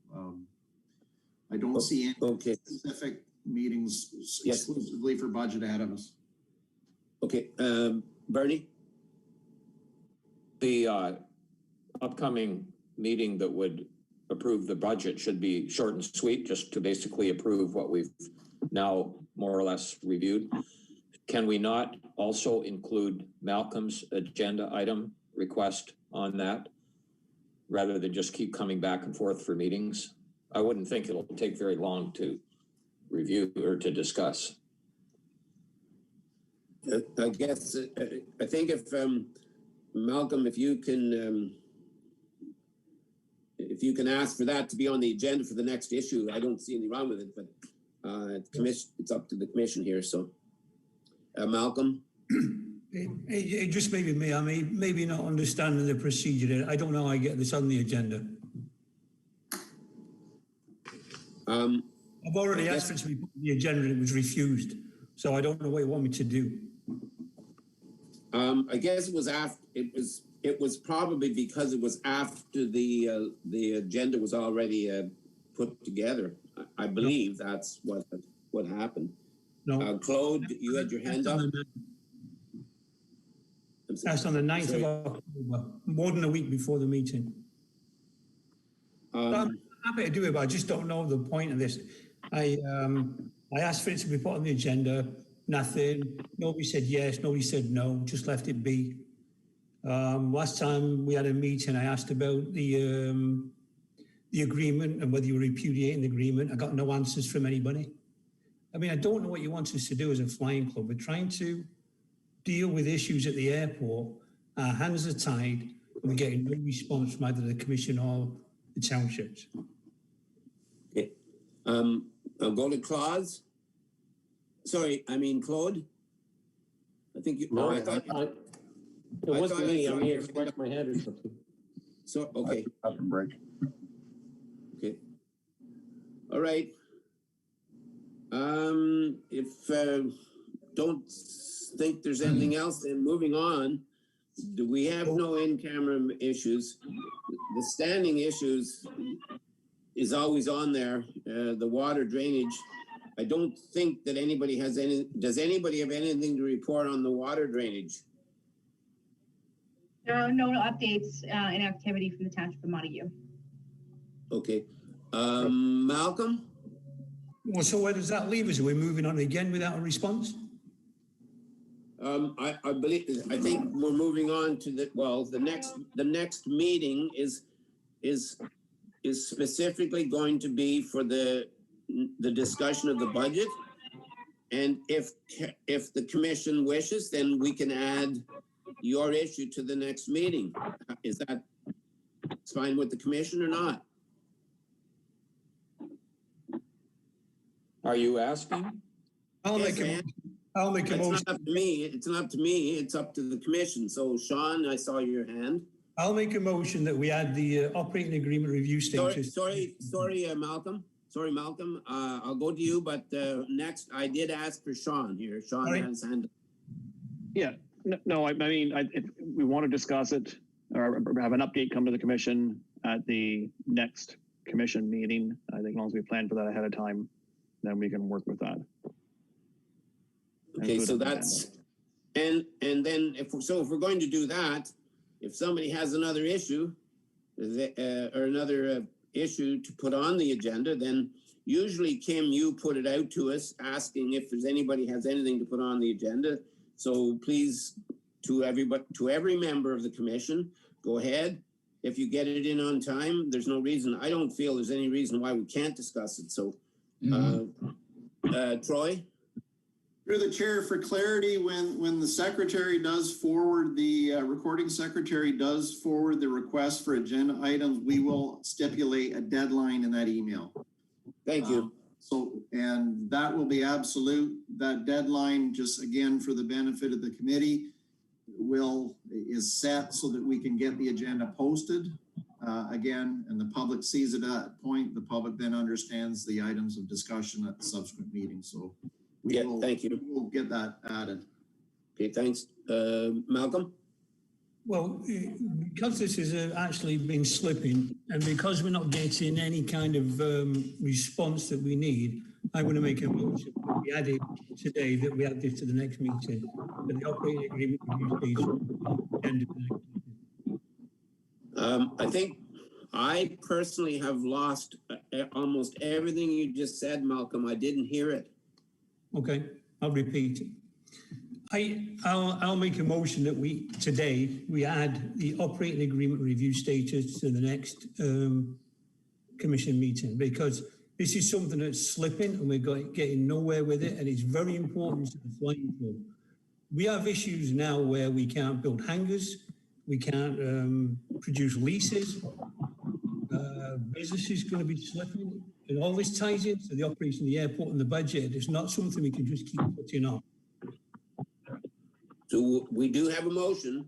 I don't see any specific meetings exclusively for budget ahead of us. Okay, Bernie? The upcoming meeting that would approve the budget should be short and sweet, just to basically approve what we've now more or less reviewed. Can we not also include Malcolm's agenda item request on that, rather than just keep coming back and forth for meetings? I wouldn't think it'll take very long to review or to discuss. I guess, I think if, Malcolm, if you can ask for that to be on the agenda for the next issue, I don't see anything wrong with it, but it's up to the commission here, so. Malcolm? It just may be me. I mean, maybe not understanding the procedure. I don't know how I get this on the agenda. I've already asked for it to be put on the agenda and it was refused. So I don't know what you want me to do. I guess it was after, it was probably because it was after the agenda was already put together. I believe that's what happened. No. Claude, you had your hand up? That's on the 9th of October, more than a week before the meeting. I'm happy to do it, but I just don't know the point of this. I asked for it to be put on the agenda, nothing. Nobody said yes, nobody said no, just left it be. Last time we had a meeting, I asked about the agreement and whether you were repudiating the agreement. I got no answers from anybody. I mean, I don't know what you want us to do as a flying club. We're trying to deal with issues at the airport. Our hands are tied, and we're getting no response from either the commission or the townships. Okay. I'll go to Claude. Sorry, I mean Claude. I think you. No, it wasn't me. I may have scratched my head or something. So okay. Break. Okay. All right. If don't think there's anything else, then moving on. Do we have no in-camera issues? The standing issues is always on there. The water drainage. I don't think that anybody has any. Does anybody have anything to report on the water drainage? There are no updates in activity from the Township of Montague. Okay. Malcolm? Well, so where does that leave us? Are we moving on again without a response? I think we're moving on to the next meeting is specifically going to be for the discussion of the budget. And if the commission wishes, then we can add your issue to the next meeting. Is that fine with the commission or not? Are you asking? I'll make a motion. It's not up to me. It's not up to me. It's up to the commission. So, Sean, I saw your hand. I'll make a motion that we add the operating agreement review status. Sorry, Malcolm. Sorry, Malcolm. I'll go to you, but next I did ask for Sean here. Sean has hand. Yeah, no, I mean, if we want to discuss it or have an update come to the commission at the next commission meeting, I think as long as we plan for that ahead of time, then we can work with that. Okay, so that's, and then if we're going to do that, if somebody has another issue or another issue to put on the agenda, then usually, Kim, you put it out to us asking if there's anybody has anything to put on the agenda. So please, to every member of the commission, go ahead. If you get it in on time, there's no reason, I don't feel there's any reason why we can't discuss it. So, Troy? Through the chair, for clarity, when the secretary does forward, the recording secretary does forward the request for agenda items, we will stipulate a deadline in that email. Thank you. And that will be absolute. That deadline, just again, for the benefit of the committee, is set so that we can get the agenda posted again, and the public sees it at that point. The public then understands the items of discussion at the subsequent meeting. So thank you. We'll get that added. Okay, thanks. Malcolm? Well, because this has actually been slipping, and because we're not getting any kind of response that we need, I'm going to make a motion that we add it today, that we add this to the next meeting, that the operating agreement review stage. I think I personally have lost almost everything you just said, Malcolm. I didn't hear it. Okay, I'll repeat it. I'll make a motion that we add the operating agreement review status to the next commission meeting, because this is something that's slipping and we're getting nowhere with it, and it's very important to the flying club. We have issues now where we can't build hangars, we can't produce leases, business is going to be slipping, and all this ties into the operation of the airport and the budget. It's not something we can just keep putting on. So we do have a motion.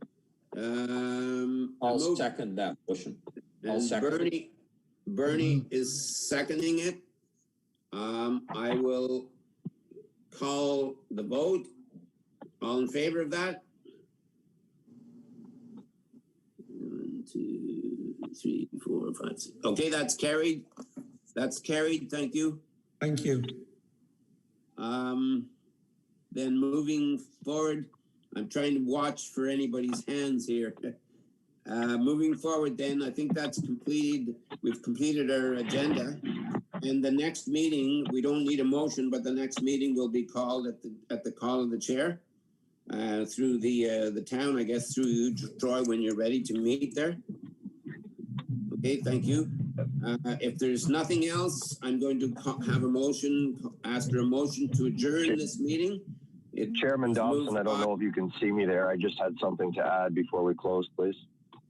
I'll second that motion. I'll second Bernie is seconding it. I will call the vote. All in favor of that? 1, 2, 3, 4, 5, 6. Okay, that's carried. That's carried. Thank you. Thank you. Then moving forward, I'm trying to watch for anybody's hands here. Moving forward, then, I think that's completed. We've completed our agenda. And the next meeting, we don't need a motion, but the next meeting will be called at the call of the chair through the town, I guess, through you, Troy, when you're ready to meet there. Okay, thank you. If there's nothing else, I'm going to have a motion, ask for a motion to adjourn this meeting. Chairman Dobson, I don't know if you can see me there. I just had something to add before we close, please.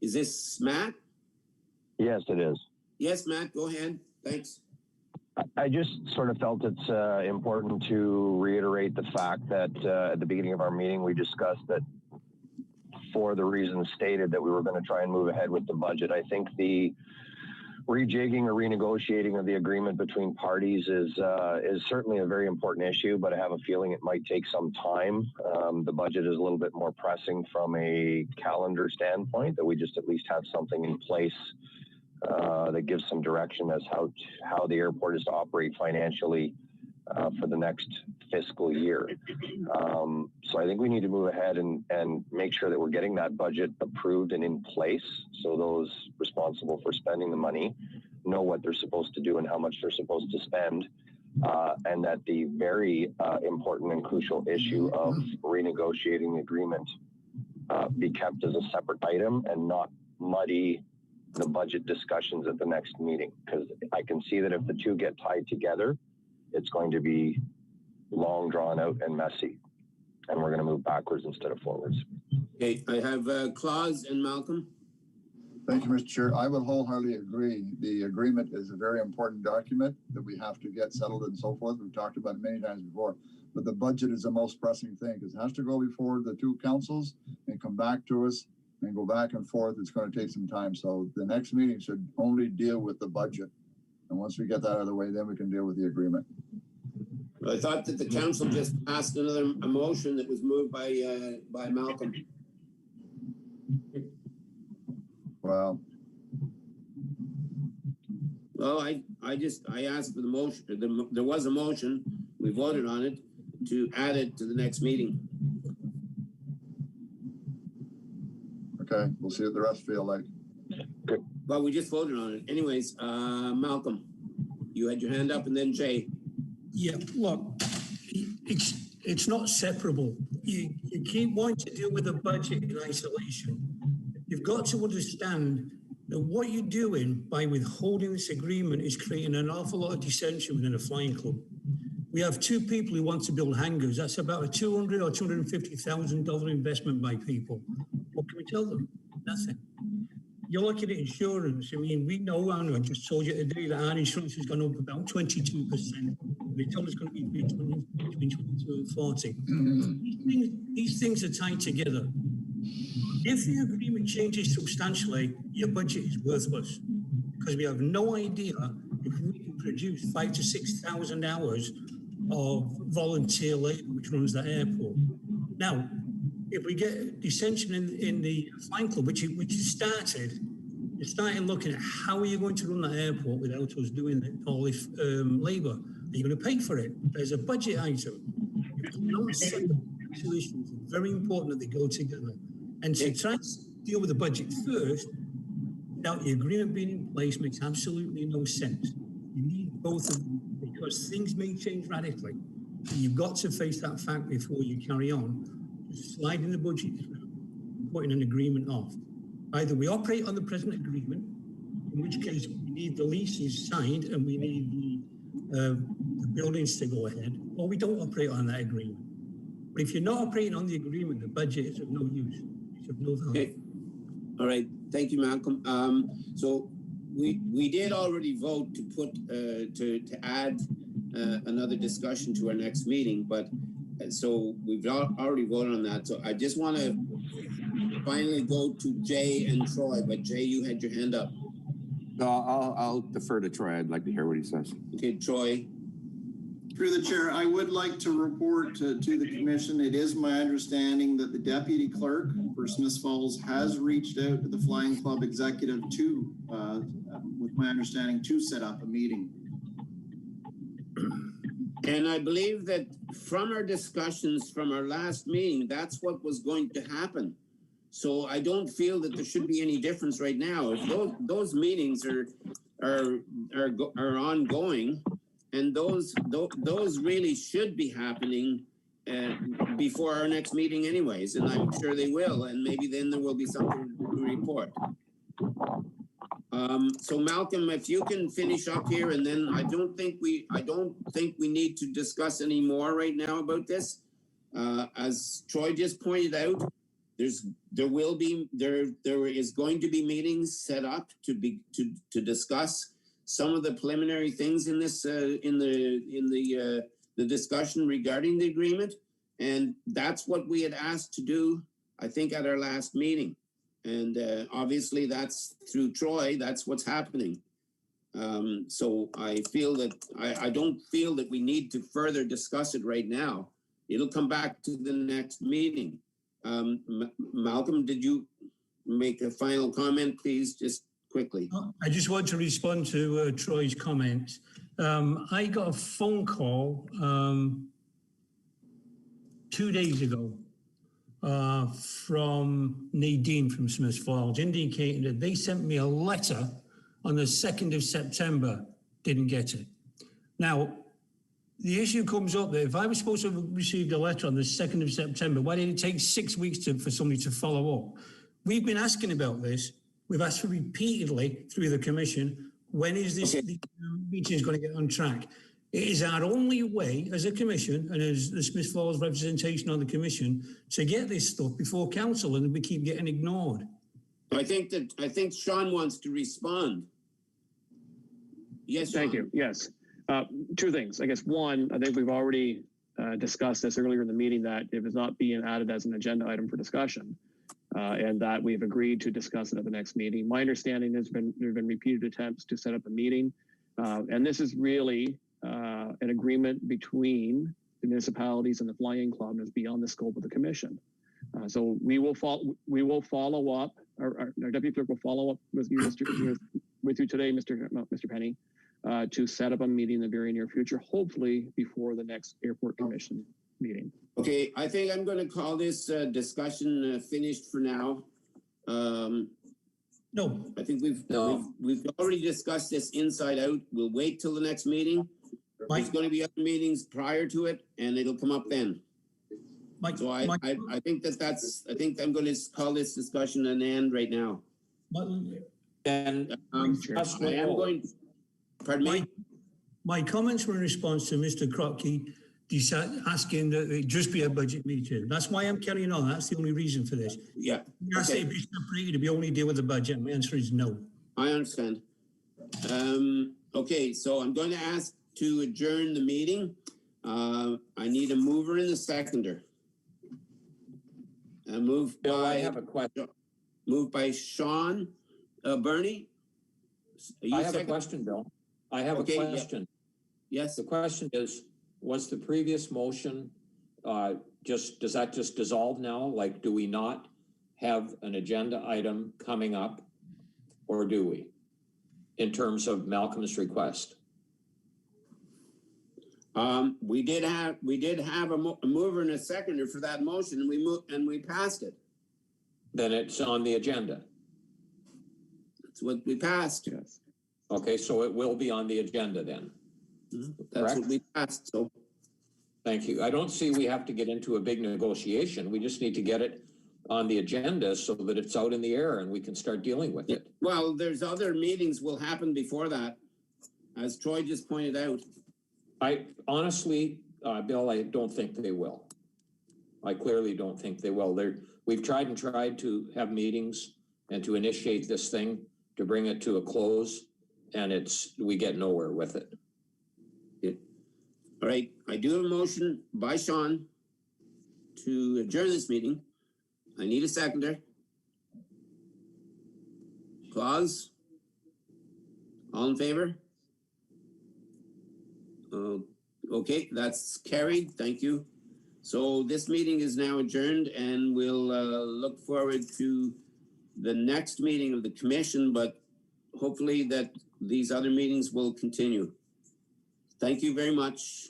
Is this Matt? Yes, it is. Yes, Matt, go ahead. Thanks. I just sort of felt it's important to reiterate the fact that at the beginning of our meeting, we discussed that for the reasons stated that we were going to try and move ahead with the budget. I think the rejigging or renegotiating of the agreement between parties is certainly a very important issue, but I have a feeling it might take some time. The budget is a little bit more pressing from a calendar standpoint, that we just at least have something in place that gives some direction as how the airport is to operate financially for the next fiscal year. So I think we need to move ahead and make sure that we're getting that budget approved and in place, so those responsible for spending the money know what they're supposed to do and how much they're supposed to spend, and that the very important and crucial issue of renegotiating the agreement be kept as a separate item and not muddy the budget discussions at the next meeting, because I can see that if the two get tied together, it's going to be long, drawn out, and messy, and we're going to move backwards instead of forwards. Okay, I have Claus and Malcolm. Thank you, Mr. Chair. I would wholeheartedly agree. The agreement is a very important document that we have to get settled and so forth. We've talked about it many times before, but the budget is the most pressing thing, because it has to go before the two councils and come back to us and go back and forth. It's going to take some time. So the next meeting should only deal with the budget. And once we get that out of the way, then we can deal with the agreement. Well, I thought that the council just passed a motion that was moved by Malcolm. Well, I asked for the motion. There was a motion. We voted on it to add it to the next meeting. okay, we'll see what the rest feel like. Well, we just voted on it. Anyways, Malcolm, you had your hand up, and then Jay. Yeah, look, it's not separable. You keep wanting to deal with the budget in isolation. You've got to understand that what you're doing by withholding this agreement is creating an awful lot of dissension within a flying club. We have two people who want to build hangars. That's about a $200,000 or $250,000 investment by people. What can we tell them? Nothing. You're looking at insurance. I mean, we know, I just told you today that our insurance has gone up about 22%. They told us it's going to be between 22 and 40. These things are tied together. If the agreement changes substantially, your budget is worthless because we have no idea if we can produce 5,000 to 6,000 hours of volunteer labor which runs that airport. Now, if we get dissension in the flying club, which has started, you're starting looking at how are you going to run that airport without us doing all this labor? Are you going to pay for it? There's a budget item. Two issues. It's very important that they go together. And to try to deal with the budget first, without the agreement being in place, makes absolutely no sense. You need both of them because things may change radically. And you've got to face that fact before you carry on. Sliding the budget through, putting an agreement off. Either we operate on the present agreement, in which case we need the leases signed and we need the buildings to go ahead, or we don't operate on that agreement. But if you're not operating on the agreement, the budget is of no use. It's of no value. Okay. All right. Thank you, Malcolm. So we did already vote to put to add another discussion to our next meeting, but so we've already voted on that. So I just want to finally go to Jay and Troy, but Jay, you had your hand up. No, I'll defer to Troy. I'd like to hear what he says. Okay, Troy. Through the chair, I would like to report to the commission. It is my understanding that the deputy clerk for Smiths Falls has reached out to the Flying Club executive with my understanding, to set up a meeting. And I believe that from our discussions from our last meeting, that's what was going to happen. So I don't feel that there should be any difference right now. If those meetings are ongoing, and those really should be happening before our next meeting anyways, and I'm sure they will, and maybe then there will be something to report. So Malcolm, if you can finish up here, and then I don't think we need to discuss any more right now about this. As Troy just pointed out, there is going to be meetings set up to discuss some of the preliminary things in this in the discussion regarding the agreement, and that's what we had asked to do, I think, at our last meeting. And obviously that's through Troy, that's what's happening. So I feel that I don't feel that we need to further discuss it right now. It'll come back to the next meeting. Malcolm, did you make a final comment, please, just quickly? I just want to respond to Troy's comments. I got a phone call 2 days ago from Nadine from Smiths Falls, indicating that they sent me a letter on the 2nd of September, didn't get it. Now, the issue comes up that if I was supposed to have received a letter on the 2nd of September, why did it take 6 weeks for somebody to follow up? We've been asking about this. We've asked for repeatedly through the commission, when is this meeting going to get on track? It is our only way as a commission and as the Smiths Falls representation on the commission to get this stuff before council, and we keep getting ignored. I think Sean wants to respond. Yes, Sean. Thank you. Yes. Two things. I guess one, I think we've already discussed this earlier in the meeting, that if it's not being added as an agenda item for discussion, and that we've agreed to discuss it at the next meeting. My understanding has been there have been repeated attempts to set up a meeting, and this is really an agreement between the municipalities and the Flying Club, and is beyond the scope of the commission. So we will follow up. Our deputy clerk will follow up with you, with you today, Mr. Penny, to set up a meeting in the very near future, hopefully before the next airport commission meeting. Okay, I think I'm going to call this discussion finished for now. No, I think we've already discussed this inside out. We'll wait till the next meeting. There's going to be other meetings prior to it, and it'll come up then. So I think I think I'm going to call this discussion an end right now. And I am going. Pardon me. My comments were in response to Mr. Crockett asking that it just be a budget meeting. That's why I'm carrying on. That's the only reason for this. Yeah. You asked it to be separated to be only deal with the budget. My answer is no. I understand. Okay, so I'm going to ask to adjourn the meeting. I need a mover and a seconder. Bill, I have a question. Moved by Sean. Bernie? I have a question, Bill. I have a question. Yeah. Yes. The question is, was the previous motion does that just dissolve now? Like, do we not have an agenda item coming up, or do we, in terms of Malcolm's request? We did have a mover and a seconder for that motion, and we passed it. Then it's on the agenda. That's what we passed. Yes. Okay, so it will be on the agenda then. That's what we passed. So, thank you. I don't see we have to get into a big negotiation. We just need to get it on the agenda so that it's out in the air and we can start dealing with it. Well, there's other meetings will happen before that, as Troy just pointed out. I honestly, Bill, I don't think they will. I clearly don't think they will. We've tried to have meetings and to initiate this thing, to bring it to a close, and we get nowhere with it. All right, I do have a motion by Sean to adjourn this meeting. I need a seconder. Claus? All in favor? Okay, that's carried. Thank you. So this meeting is now adjourned, and we'll look forward to the next meeting of the commission, but hopefully that these other meetings will continue. Thank you very much.